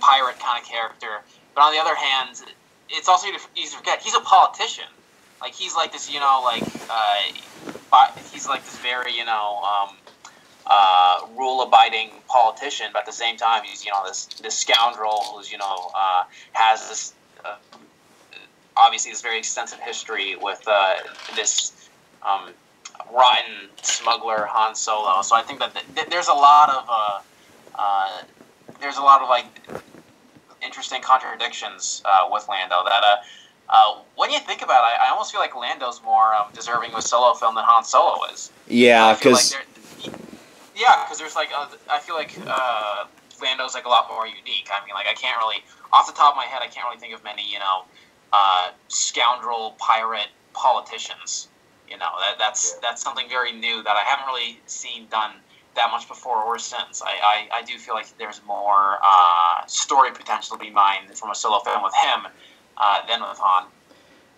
pirate kind of character. But on the other hand, it's also easy to forget, he's a politician. Like, he's like this, he's like this very, rule-abiding politician, but at the same time, he's, this scoundrel who's, has this... obviously, this very extensive history with this rotten smuggler Han Solo. So I think that there's a lot of like interesting contradictions with Lando. That when you think about it, I almost feel like Lando's more deserving of a solo film than Han Solo is. Yeah, because because there's like I feel like Lando's like a lot more unique. I mean, like I can't really, off the top of my head, I can't really think of many, scoundrel pirate politicians. That's something very new that I haven't really seen done that much before or since. I do feel like there's more story potential to be mined from a solo film with him than with Han.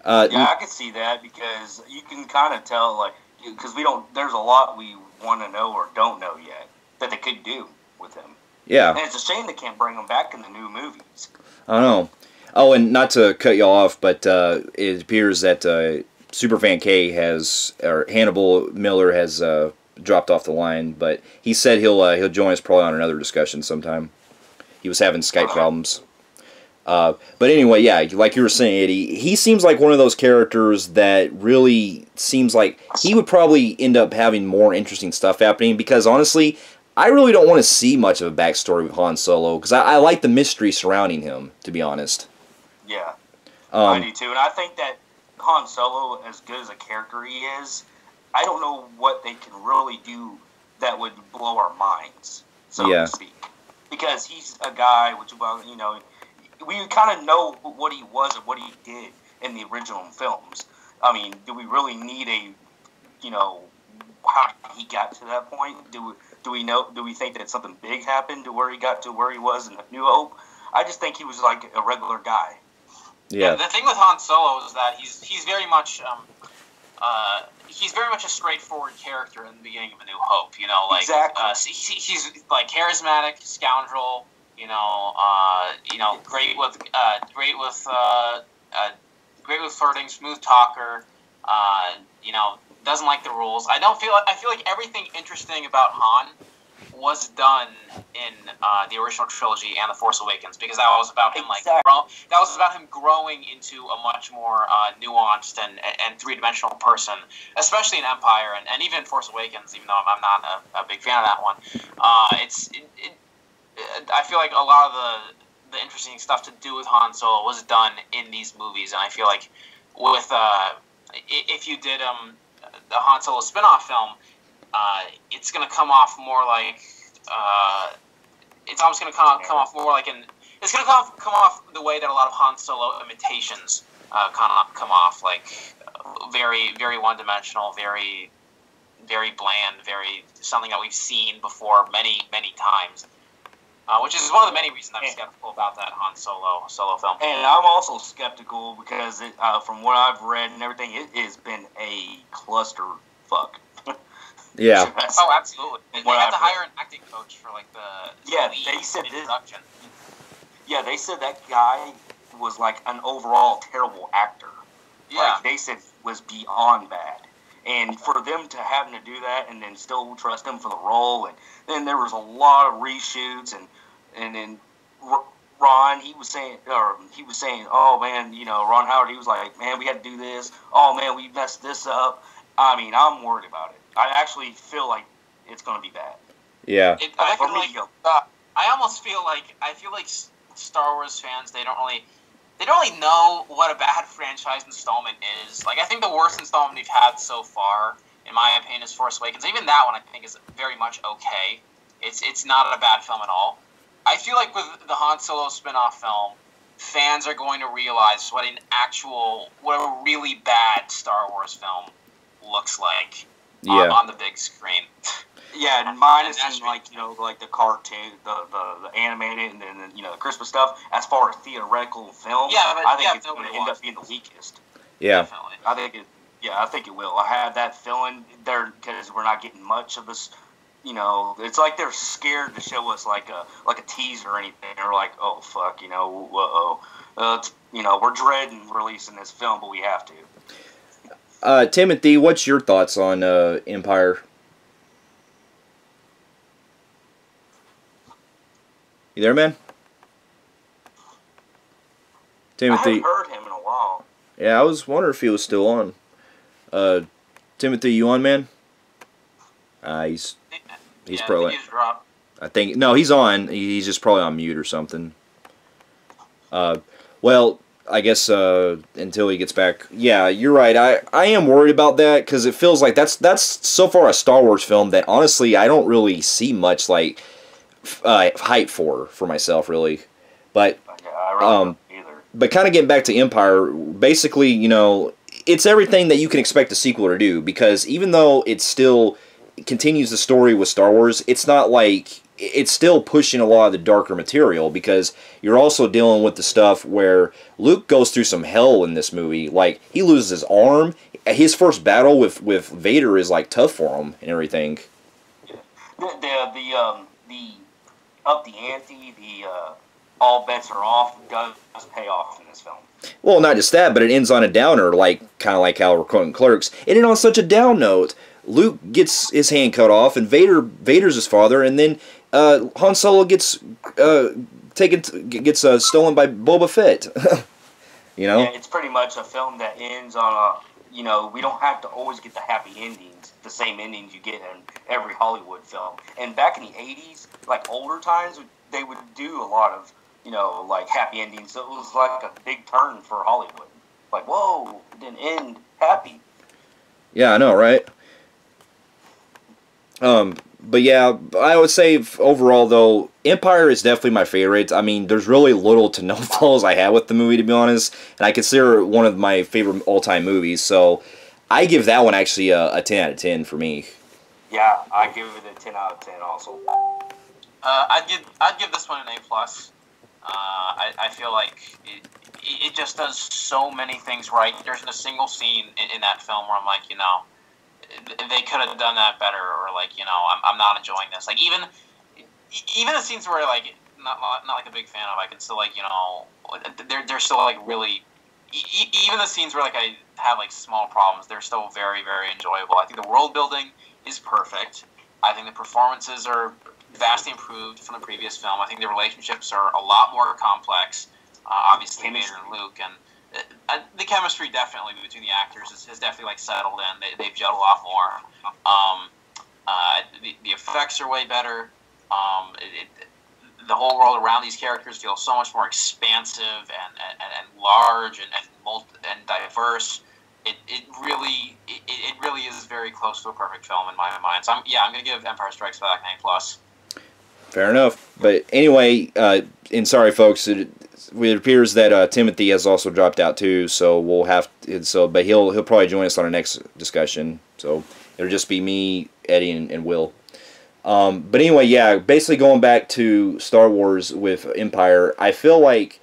Yeah, I can see that because you can kind of tell, like, because there's a lot we want to know or don't know yet that they could do with him. Yeah. And it's a shame they can't bring him back in the new movies. I know. Oh, and not to cut you off, but it appears that Superfan K or Hannibal Miller has dropped off the line, but he said he'll join us probably on another discussion sometime. He was having Skype problems. But anyway, yeah, like you were saying, Eddie, he seems like one of those characters that really seems like he would probably end up having more interesting stuff happening, because honestly, I really don't want to see much of a backstory with Han Solo, because I like the mystery surrounding him, to be honest. Yeah, I do too, and I think that Han Solo, as good as a character he is, I don't know what they can really do that would blow our minds, so to speak. Because he's a guy, we kind of know what he was and what he did in the original films. I mean, do we really need how he got to that point? Do we think that something big happened to where he got to where he was in New Hope? I just think he was like a regular guy. Yeah. The thing with Han Solo is that he's very much a straightforward character in the beginning of A New Hope. Exactly. He's like charismatic, scoundrel. Great with flirting, smooth talker. Doesn't like the rules. I feel like everything interesting about Han was done in the original trilogy and The Force Awakens, because that was about him growing into a much more nuanced and three-dimensional person, especially in Empire and even Force Awakens. Even though I'm not a big fan of that one, I feel like a lot of the interesting stuff to do with Han Solo was done in these movies, and I feel like with if you did the Han Solo spin-off film, it's going to come off more like it's almost going to come off more like it's going to come off the way that a lot of Han Solo imitations come off, like very, very one-dimensional, very, very bland, very something that we've seen before many, many times. Which is one of the many reasons I'm skeptical about that Han Solo film. And I'm also skeptical because from what I've read and everything, it has been a clusterfuck. Yeah. Oh, absolutely. They had to hire an acting coach for like the lead they said introduction. They said that guy was like an overall terrible actor. Yeah. Like they said was beyond bad. And for them to having to do that and then still trust him for the role, and then there was a lot of reshoots, and then Ron, he was saying, oh man, Ron Howard, he was like, man, we had to do this. Oh man, we messed this up. I mean, I'm worried about it. I actually feel like it's going to be bad. Yeah. I almost feel like Star Wars fans, they don't really know what a bad franchise installment is. Like, I think the worst installment we've had so far, in my opinion, is Force Awakens. Even that one, I think, is very much okay. It's not a bad film at all. I feel like with the Han Solo spin-off film, fans are going to realize what a really bad Star Wars film looks like on the big screen. Yeah, and minus like the cartoon, the animated, and then the Christmas stuff. As far as theoretical film, I think it's going to end up being the weakest. Yeah, definitely. I think it will. I have that feeling there because we're not getting much of this. It's like they're scared to show us like a teaser or anything. They're like, oh fuck, we're dreading releasing this film, but we have to. Timothy, what's your thoughts on Empire? You there, man? Timothy. I haven't heard him in a while. Yeah, I was wondering if he was still on. Timothy, you on, man? He's probably. I think no, he's on. He's just probably on mute or something. Well, I guess until he gets back. Yeah, you're right. I am worried about that because it feels like that's so far a Star Wars film that honestly I don't really see much like. hype for myself, really. But Yeah, I really don't either. but kind of getting back to Empire, basically, you know, it's everything that you can expect a sequel to do, because even though it still continues the story with Star Wars, it's not like it's still pushing a lot of the darker material, because you're also dealing with the stuff where Luke goes through some hell in this movie. Like, he loses his arm. His first battle with Vader is like tough for him and everything. The up the ante, all bets are off does pay off in this film. Well, not just that, but it ends on a downer, like kind of like how we're quoting Clerks. It ended on such a down note. Luke gets his hand cut off, and Vader's his father, and then Han Solo gets stolen by Boba Fett. You know? Yeah, it's pretty much a film that ends on a, you know, we don't have to always get the happy endings, the same endings you get in every Hollywood film. And back in the 80s, like older times, they would do a lot of, you know, like happy endings. So it was like a big turn for Hollywood. Like, whoa, it didn't end happy. Yeah, I know, right? But yeah, I would say overall, though, Empire is definitely my favorite. I mean, there's really little to no flaws I had with the movie, to be honest, and I consider it one of my favorite all-time movies, so I give that one actually a 10 out of 10 for me. Yeah, I give it a 10 out of 10 also. I'd give this one an A+. I feel like it just does so many things right. There's a single scene in that film where I'm like, you know, they could have done that better, or like, you know, I'm not enjoying this. Like even the scenes where like not like a big fan of, I can still like, you know, they're still like really, even the scenes where like I have like small problems, they're still very, very enjoyable. I think the world building is perfect. I think the performances are vastly improved from the previous film. I think the relationships are a lot more complex. Obviously, Vader and Luke, and the chemistry definitely between the actors has definitely like settled in. They've gelled a lot more. The effects are way better. The whole world around these characters feels so much more expansive and large and diverse. It really is very close to a perfect film in my mind. So I'm going to give Empire Strikes Back an A+. Fair enough. But anyway, and sorry folks, it appears that Timothy has also dropped out too, so we'll have to, but he'll probably join us on our next discussion. So it'll just be me, Eddie, and Will. But anyway, yeah, basically going back to Star Wars with Empire, I feel like,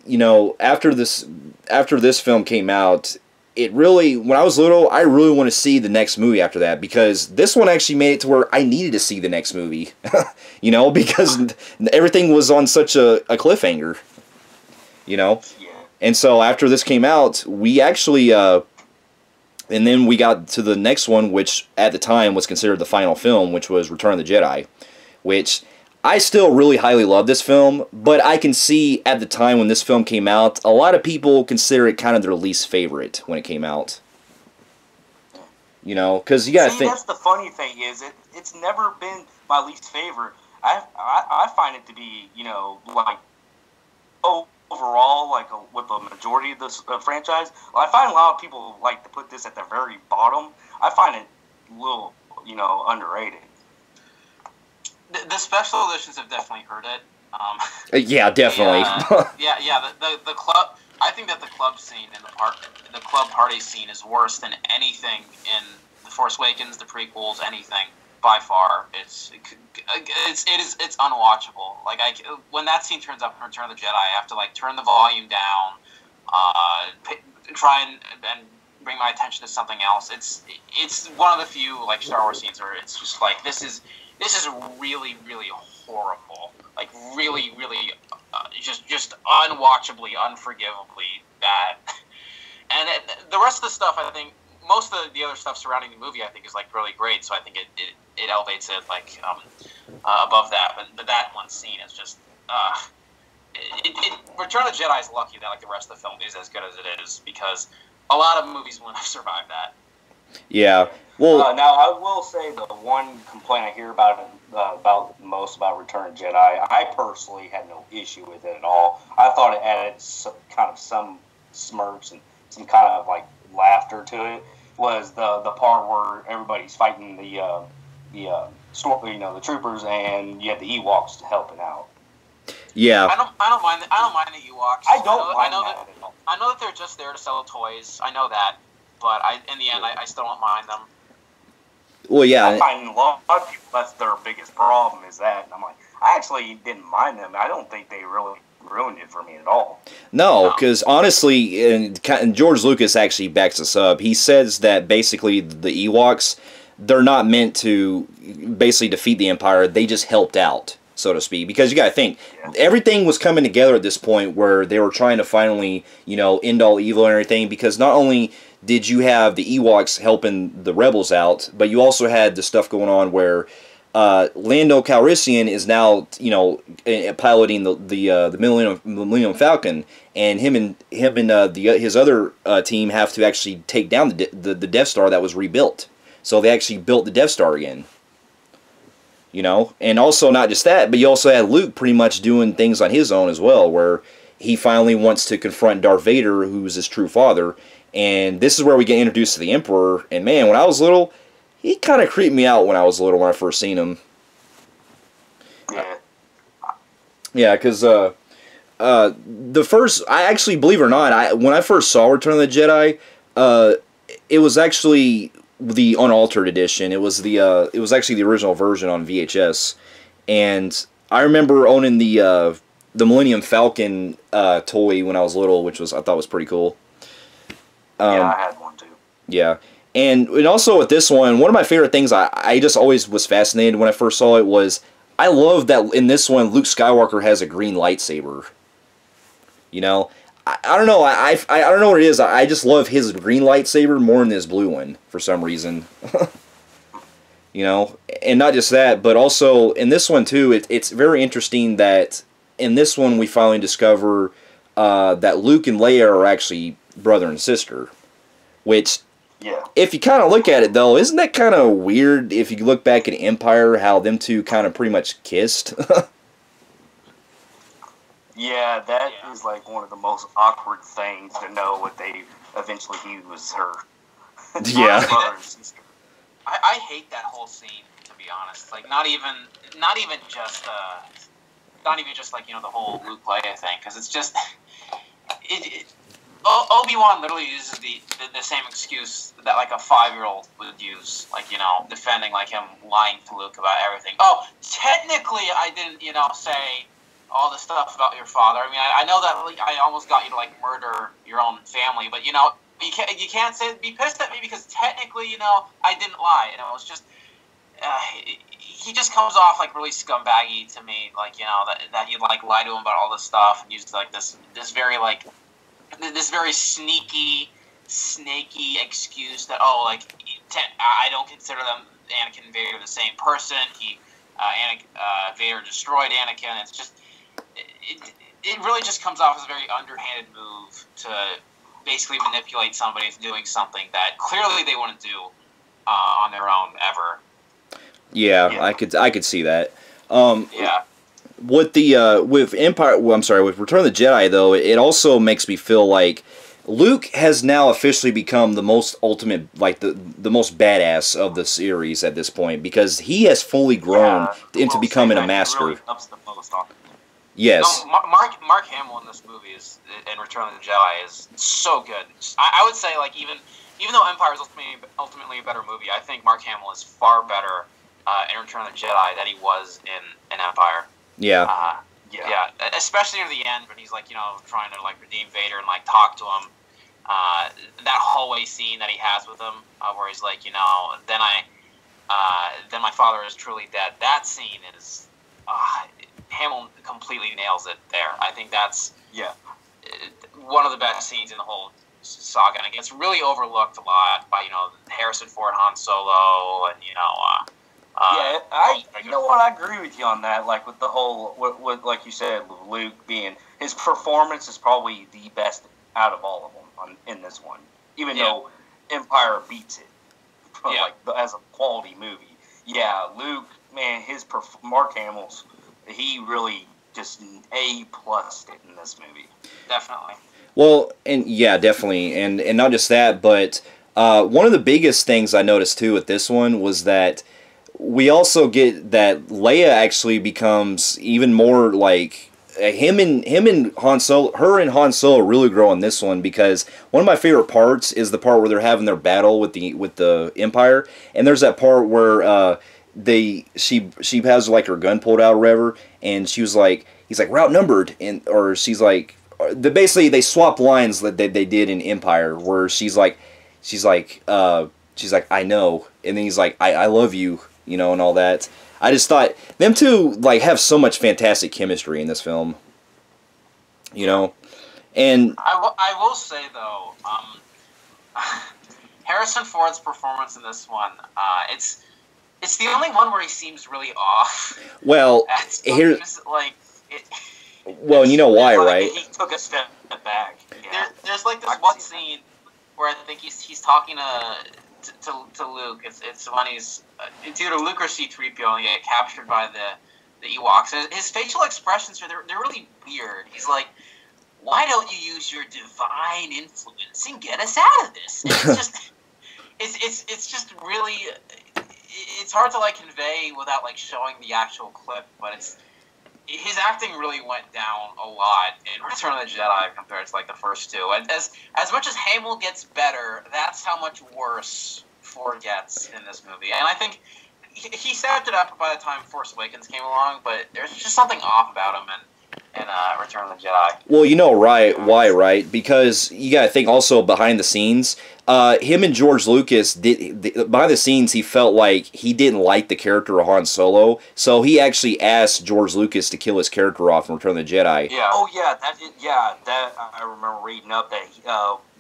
you know, after this film came out, it really, when I was little, I really want to see the next movie after that, because this one actually made it to where I needed to see the next movie, you know, because everything was on such a cliffhanger, you know. Yeah. And so after this came out, we actually, and then we got to the next one, which at the time was considered the final film, which was Return of the Jedi, which I still really highly love this film, but I can see at the time when this film came out, a lot of people consider it kind of their least favorite when it came out. You know, because you gotta think. That's the funny thing is it's never been my least favorite. I find it to be, you know, like overall, like with the majority of this franchise, I find a lot of people like to put this at the very bottom. I find it a little, you know, underrated. The special editions have definitely hurt it. Yeah, definitely. The club. I think that the club scene and the club party scene is worse than anything in The Force Awakens, the prequels, anything by far. It's unwatchable. Like when that scene turns up in Return of the Jedi, I have to like turn the volume down, try and bring my attention to something else. It's one of the few like Star Wars scenes where it's just like this is really, really horrible. Like really, really, just unwatchably, unforgivably bad. And the rest of the stuff, I think, most of the other stuff surrounding the movie, I think, is like really great. So I think it elevates it like above that. But that one scene is just Return of the Jedi is lucky that like the rest of the film is as good as it is, because a lot of movies wouldn't have survived that. Yeah. Well, now I will say the one complaint I hear about most about Return of Jedi, I personally had no issue with it at all. I thought it added some smirks and some kind of like laughter to it. Was the part where everybody's fighting the the troopers, and you had the Ewoks helping out. Yeah. I don't mind the Ewoks. I know that they're just there to sell toys. I know that, but in the end, I still don't mind them. Well, yeah. I find a lot of people, that's their biggest problem, is that. And I'm like, I actually didn't mind them. I don't think they really ruined it for me at all. No, because honestly, and George Lucas actually backs us up. He says that basically the Ewoks, they're not meant to basically defeat the Empire. They just helped out, so to speak. Because you got to think, everything was coming together at this point where they were trying to finally, end all evil and everything. Because not only did you have the Ewoks helping the rebels out, but you also had the stuff going on where Lando Calrissian is now, piloting the Millennium Falcon, and him and his other team have to actually take down the Death Star that was rebuilt. So they actually built the Death Star again. And also not just that, but you also had Luke pretty much doing things on his own as well, where he finally wants to confront Darth Vader, who's his true father. And this is where we get introduced to the Emperor. And man, when I was little, he kind of creeped me out when I was little when I first seen him. Yeah. Yeah, because the first, I actually, believe it or not, when I first saw Return of the Jedi, it was actually the unaltered edition. It was actually the original version on VHS, and I remember owning the Millennium Falcon toy when I was little, which I thought was pretty cool. Yeah, I had one too. Yeah. And also with this one of my favorite things, I just always was fascinated when I first saw it, was I love that in this one Luke Skywalker has a green lightsaber. I don't know, I don't know what it is, I just love his green lightsaber more than his blue one for some reason. And not just that, but also in this one too, it's very interesting that in this one we finally discover that Luke and Leia are actually brother and sister, which, if you kind of look at it though, isn't that kind of weird if you look back at Empire, how them two kind of pretty much kissed? Yeah, that is like one of the most awkward things to know what they eventually knew was her. Yeah. Brother and sister. I hate that whole scene, to be honest. Like, not even just like, the whole Luke Leia thing, because it's just Obi-Wan literally uses the same excuse that like a 5-year-old would use, like, defending like him lying to Luke about everything. Oh, technically I didn't, say all the stuff about your father. I mean, I know that like, I almost got you to like murder your own family, but you can't be pissed at me because technically, I didn't lie, and it was just he just comes off like really scumbaggy to me, like that he'd like lie to him about all this stuff and use like this very like this very sneaky, snaky excuse that I don't consider them Anakin and Vader the same person. Vader destroyed Anakin. It's just. It really just comes off as a very underhanded move to basically manipulate somebody into doing something that clearly they wouldn't do on their own ever. Yeah, I could see that. With Return of the Jedi though, it also makes me feel like Luke has now officially become the most ultimate, like the most badass of the series at this point, because he has fully grown into becoming a master. Really ups the most on it. Yes. No, Mark Hamill in this movie in Return of the Jedi is so good. I would say like even though Empire is ultimately a better movie, I think Mark Hamill is far better in Return of the Jedi than he was in Empire. Yeah. Yeah, especially near the end when he's like trying to like redeem Vader and like talk to him. That hallway scene that he has with him, where he's like, then my father is truly dead. That scene is. Hamill completely nails it there. I think that's one of the best scenes in the whole saga, and it gets really overlooked a lot by Harrison Ford, Han Solo, and I agree with you on that. Like with the whole, with like you said, with Luke being, his performance is probably the best out of all of them in this one, even though Empire beats it. As a quality movie. Yeah, Luke, man, Mark Hamill's. He really just A-plussed it in this movie. Definitely. Well, and yeah, definitely. And not just that, but one of the biggest things I noticed too with this one was that we also get that Leia actually becomes even more like him and Han Solo. Her and Han Solo really grow in this one, because one of my favorite parts is the part where they're having their battle with the Empire, and there's that part where she has like her gun pulled out or whatever, and he's like we're outnumbered, or she's like, basically they swap lines that they did in Empire, where she's like I know, and then he's like I love you, and all that. I just thought them two like have so much fantastic chemistry in this film, and I will say though, Harrison Ford's performance in this one, it's the only one where he seems really off. Well, here's well, you know why, right? He took a step back. Yeah. There's like this one scene where I think he's talking to Luke. It's when it's either Luke or C-3PO, and get captured by the Ewoks. And his facial expressions they're really weird. He's like, "Why don't you use your divine influence and get us out of this?" And it's just it's just really, it's hard to like convey without like showing the actual clip, but his acting really went down a lot in Return of the Jedi compared to like the first two. And as much as Hamill gets better, that's how much worse Ford gets in this movie. And I think he stepped it up by the time Force Awakens came along, but there's just something off about him in Return of the Jedi. Well, why, right? Because you gotta think also behind the scenes, him and George Lucas behind the scenes, he felt like he didn't like the character of Han Solo, so he actually asked George Lucas to kill his character off in Return of the Jedi. Yeah. Oh yeah, that I remember reading up that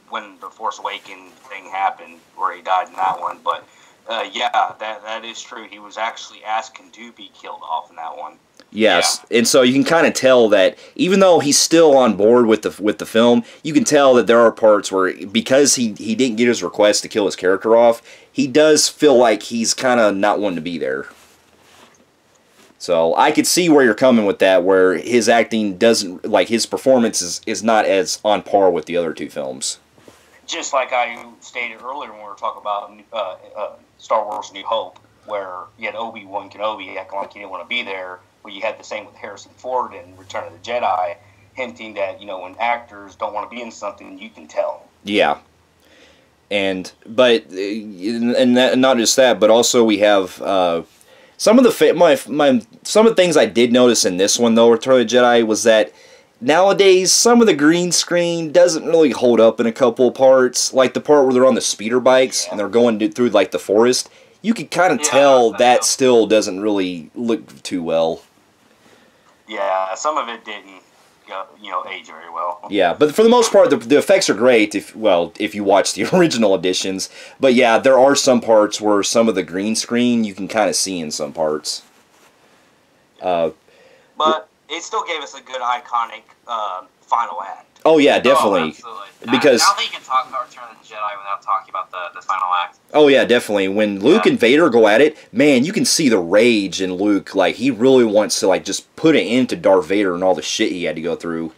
when the Force Awakens thing happened, where he died in that one. But that is true. He was actually asking to be killed off in that one. Yes, yeah. And so you can kind of tell that even though he's still on board with the film, you can tell that there are parts where, because he didn't get his request to kill his character off, he does feel like he's kind of not wanting to be there. So I could see where you're coming with that, where his acting doesn't, like, his performance is not as on par with the other two films. Just like I stated earlier when we were talking about Star Wars New Hope, where you had Obi-Wan Kenobi acting like he didn't want to be there. Well, you had the same with Harrison Ford in Return of the Jedi, hinting that, when actors don't want to be in something, you can tell. Yeah. And not just that, but also we have some of the things I did notice in this one, though, Return of the Jedi, was that nowadays some of the green screen doesn't really hold up in a couple of parts, like the part where they're on the speeder bikes and they're going through like the forest. You could kind of tell that still doesn't really look too well. Yeah, some of it didn't, age very well. Yeah, but for the most part, the effects are great if you watch the original editions. But yeah, there are some parts where some of the green screen you can kind of see in some parts. But it still gave us a good iconic final act. Oh yeah, definitely. Oh, because I don't think you can talk about Return of the Jedi without talking about the final act. Oh yeah, definitely. When Luke and Vader go at it, man, you can see the rage in Luke. Like, he really wants to just put an end to Darth Vader and all the shit he had to go through.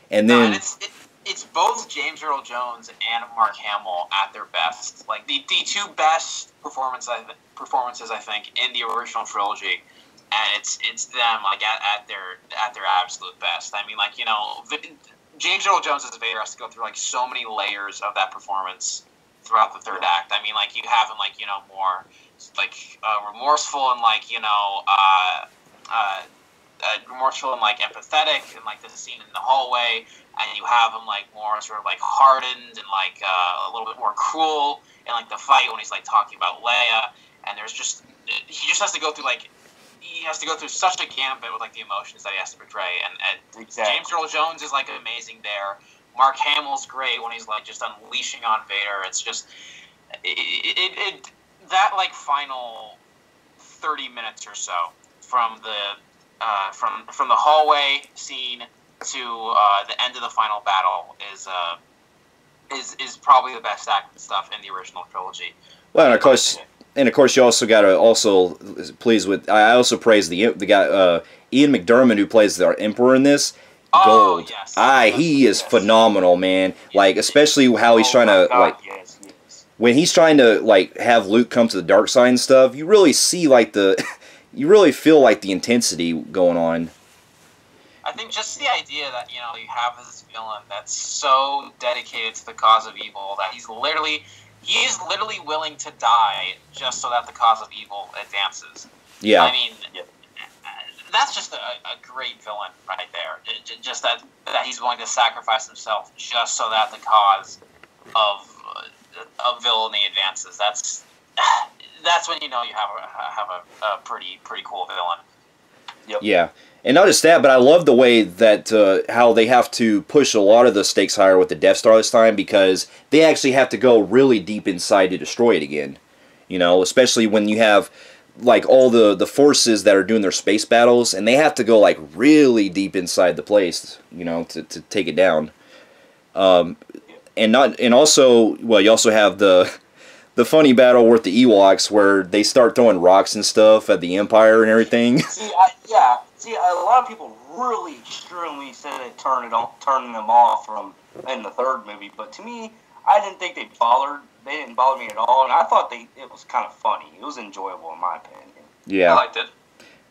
And then it's both James Earl Jones and Mark Hamill at their best. Like the two best performances I think in the original trilogy. And it's them like at their absolute best. I mean, James Earl Jones as Vader has to go through so many layers of that performance throughout the third act. I mean, you have him more remorseful and remorseful and empathetic, and the scene in the hallway, and you have him more sort of hardened and a little bit more cruel in the fight when he's talking about Leia. And he just has to go through he has to go through such a gambit with the emotions that he has to portray, and exactly. James Earl Jones is amazing there. Mark Hamill's great when he's just unleashing on Vader. It's just that final 30 minutes or so from the hallway scene to the end of the final battle is probably the best acted stuff in the original trilogy. Well, and of course, you also got to I also praise the guy Ian McDiarmid, who plays the Emperor in this. Gold. Yes. He is phenomenal, man. Especially how he's trying to when he's trying to like have Luke come to the dark side and stuff, you really see like you really feel like the intensity going on. I think just the idea that, you have this villain that's so dedicated to the cause of evil that he is literally willing to die just so that the cause of evil advances. Yeah. I mean, that's just a great villain right there. Just that he's willing to sacrifice himself just so that the cause of villainy advances. That's when you have a pretty cool villain. Yep. Yeah. And not just that, but I love the way that how they have to push a lot of the stakes higher with the Death Star this time, because they actually have to go really deep inside to destroy it again. Especially when you have like all the forces that are doing their space battles, and they have to go like really deep inside the place, to take it down. And also, well, you also have the funny battle with the Ewoks where they start throwing rocks and stuff at the Empire and everything. See, a lot of people really extremely said it turning them off from in the third movie, but to me, I didn't think they didn't bother me at all, and I thought it was kind of funny. It was enjoyable in my opinion. Yeah. I liked it.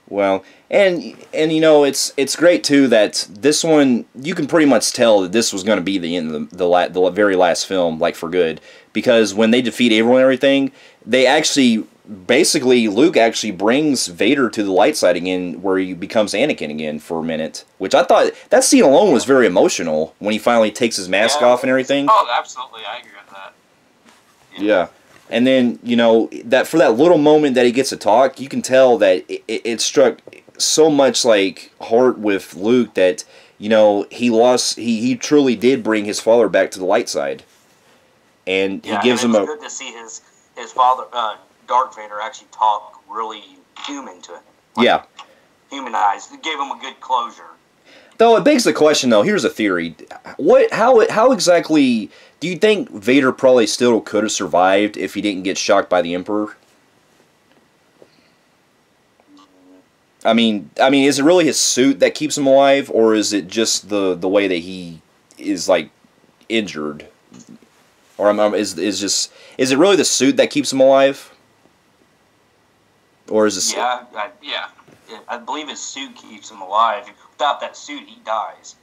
Well, and it's great too that this one, you can pretty much tell that this was going to be the end of the very last film, like for good, because when they defeat everyone and everything, they actually basically Luke actually brings Vader to the light side again, where he becomes Anakin again for a minute, which I thought that scene alone was very emotional when he finally takes his mask off and everything. Oh, absolutely, I agree with that. Yeah. And then, that for that little moment that he gets to talk, you can tell that it struck so much like heart with Luke that, he truly did bring his father back to the light side. And he gives him a... good to see his father, Darth Vader, actually talk really human to him. Yeah. Humanized. It gave him a good closure. Though it begs the question, though, here's a theory. How exactly... Do you think Vader probably still could have survived if he didn't get shocked by the Emperor? I mean, is it really his suit that keeps him alive, or is it just the way that he is like injured? Or is it really the suit that keeps him alive? Or is it? Yeah. I believe his suit keeps him alive. Without that suit, he dies.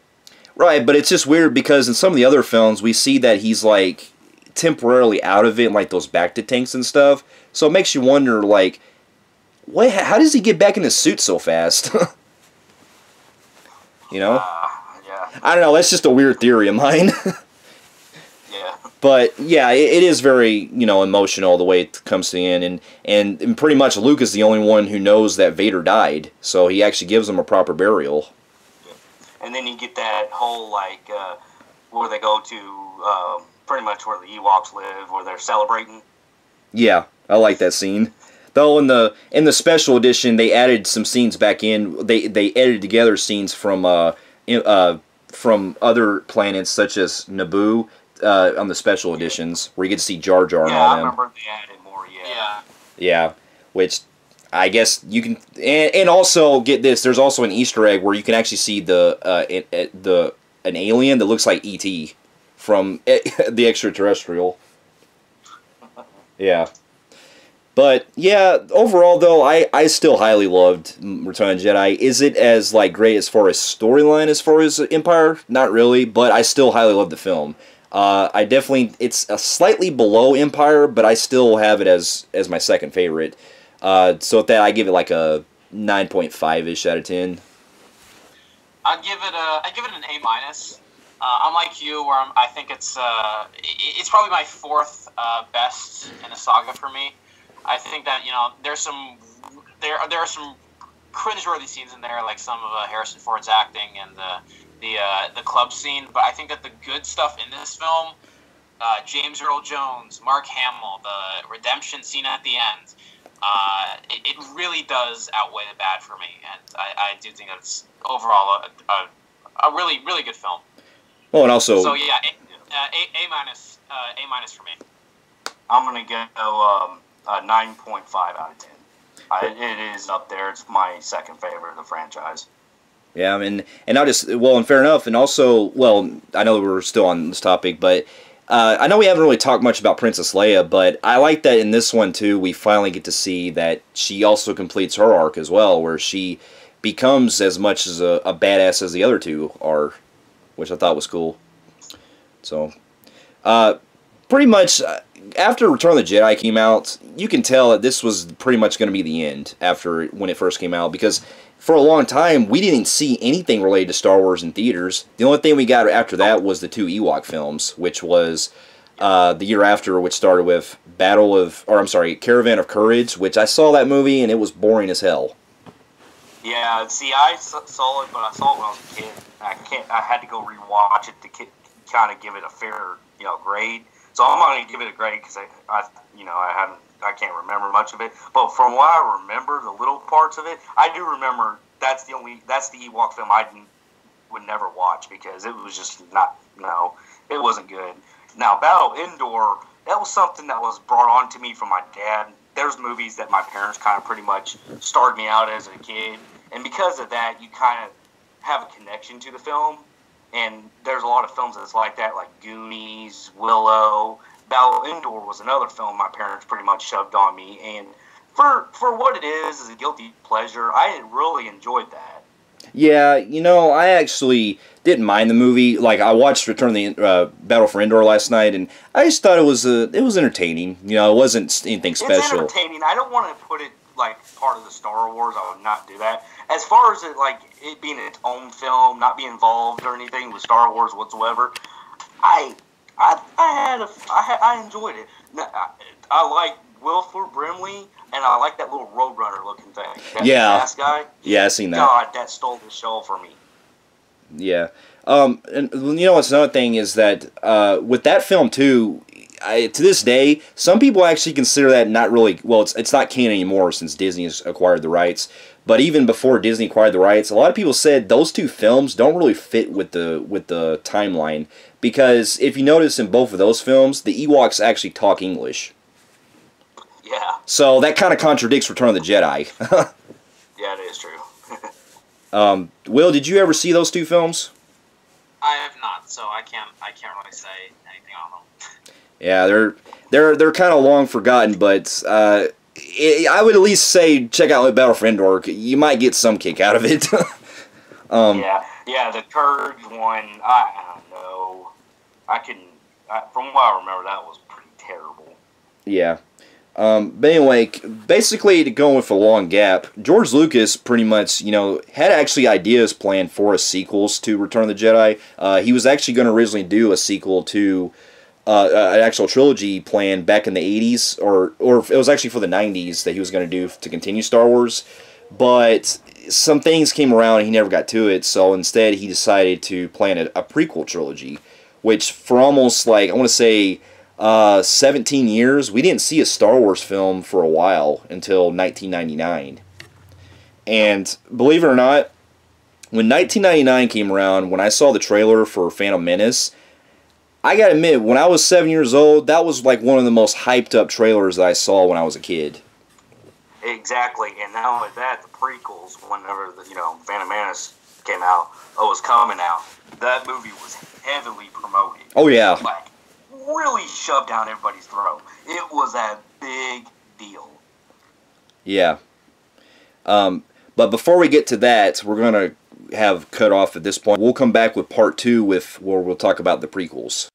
Right, but it's just weird because in some of the other films, we see that he's, like, temporarily out of it in, like, those bacta tanks and stuff. So it makes you wonder, like, how does he get back in his suit so fast? Yeah. I don't know, that's just a weird theory of mine. Yeah. But, yeah, it is very, emotional the way it comes to the end. And pretty much Luke is the only one who knows that Vader died. So he actually gives him a proper burial. And then you get that whole, like, where they go to pretty much where the Ewoks live, where they're celebrating. Yeah, I like that scene. Though in the special edition, they added some scenes back in. They edited together scenes from other planets, such as Naboo, on the special editions, where you get to see Jar Jar and all them. Yeah, I remember they added more, Yeah, which... I guess you can, and also get this. There's also an Easter egg where you can actually see an alien that looks like E.T. from the extraterrestrial. Yeah, but yeah, overall though, I still highly loved Return of the Jedi. Is it as like great as far as storyline as far as Empire? Not really, but I still highly love the film. It's a slightly below Empire, but I still have it as my second favorite. So with that, I give it like a 9.5-ish out of 10. I give it an A-. I'm like you, where I think it's probably my fourth best in the saga for me. I think that there are some cringeworthy scenes in there, like some of Harrison Ford's acting and the club scene. But I think that the good stuff in this film, James Earl Jones, Mark Hamill, the redemption scene at the end. It really does outweigh the bad for me, and I do think it's overall a really, really good film. Oh, and also... So, yeah, A- for me. I'm going to go a 9.5 out of 10. It is up there. It's my second favorite of the franchise. Yeah, and I just... Well, and fair enough, and also... Well, I know we're still on this topic, but I know we haven't really talked much about Princess Leia, but I like that in this one, too, we finally get to see that she also completes her arc as well, where she becomes as much as a badass as the other two are, which I thought was cool. So, pretty much, after Return of the Jedi came out, you can tell that this was pretty much going to be the end after when it first came out, because for a long time, we didn't see anything related to Star Wars in theaters. The only thing we got after that was the 2 Ewok films, which was the year after, which started with Caravan of Courage, which I saw that movie, and it was boring as hell. Yeah, see, I saw it, but I saw it when I was a kid. I had to go rewatch it to kind of give it a fair, grade. So I'm not going to give it a grade because I can't remember much of it. But from what I remember, the little parts of it, I do remember that's the Ewok film I would never watch because it was just it wasn't good. Now, Battle Endor, that was something that was brought on to me from my dad. There's movies that my parents kind of pretty much started me out as a kid. And because of that, you kind of have a connection to the film. And there's a lot of films that's like that, like Goonies, Willow. Battle Endor was another film my parents pretty much shoved on me. And for what it is as a guilty pleasure, I really enjoyed that. Yeah, I actually didn't mind the movie. Like, I watched Return of the Battle for Endor last night, and I just thought it was entertaining. It wasn't anything special. It's entertaining. I don't want to put it like part of the Star Wars. I would not do that. As far as it being its own film, not being involved or anything with Star Wars whatsoever, I enjoyed it. I like Wilford Brimley, and I like that little Roadrunner looking thing. That fast guy. Yeah, I seen that. God, that stole the show for me. Yeah. And what's another thing is that with that film too, to this day, some people actually consider that not really, well, it's not canon anymore since Disney has acquired the rights. But even before Disney acquired the rights, a lot of people said those two films don't really fit with the timeline, because if you notice in both of those films, the Ewoks actually talk English. Yeah. So that kind of contradicts Return of the Jedi. Yeah, it is true. Will, did you ever see those two films? I have not, so I can't really say anything on them. Yeah, they're kind of long forgotten, but I would at least say check out Battle for Endor. You might get some kick out of it. Yeah, the Courage one. I don't know. From what I remember, that was pretty terrible. Yeah. But anyway, basically, to go with a long gap, George Lucas pretty much, had actually ideas planned for a sequels to Return of the Jedi. He was actually going to originally do a sequel to an actual trilogy planned back in the 80s, or it was actually for the 90s that he was going to do to continue Star Wars. But some things came around and he never got to it, so instead he decided to plan a prequel trilogy, which for almost, I want to say, 17 years, we didn't see a Star Wars film for a while until 1999. And believe it or not, when 1999 came around, when I saw the trailer for Phantom Menace, I gotta admit, when I was 7 years old, that was like one of the most hyped up trailers that I saw when I was a kid. Exactly, and not only that, the prequels, whenever Phantom Menace came out, was coming out, that movie was heavily promoted. Oh yeah. Really shoved down everybody's throat. It was a big deal. Yeah. But before we get to that, we're going to have cut off at this point. We'll come back with part 2 where we'll talk about the prequels.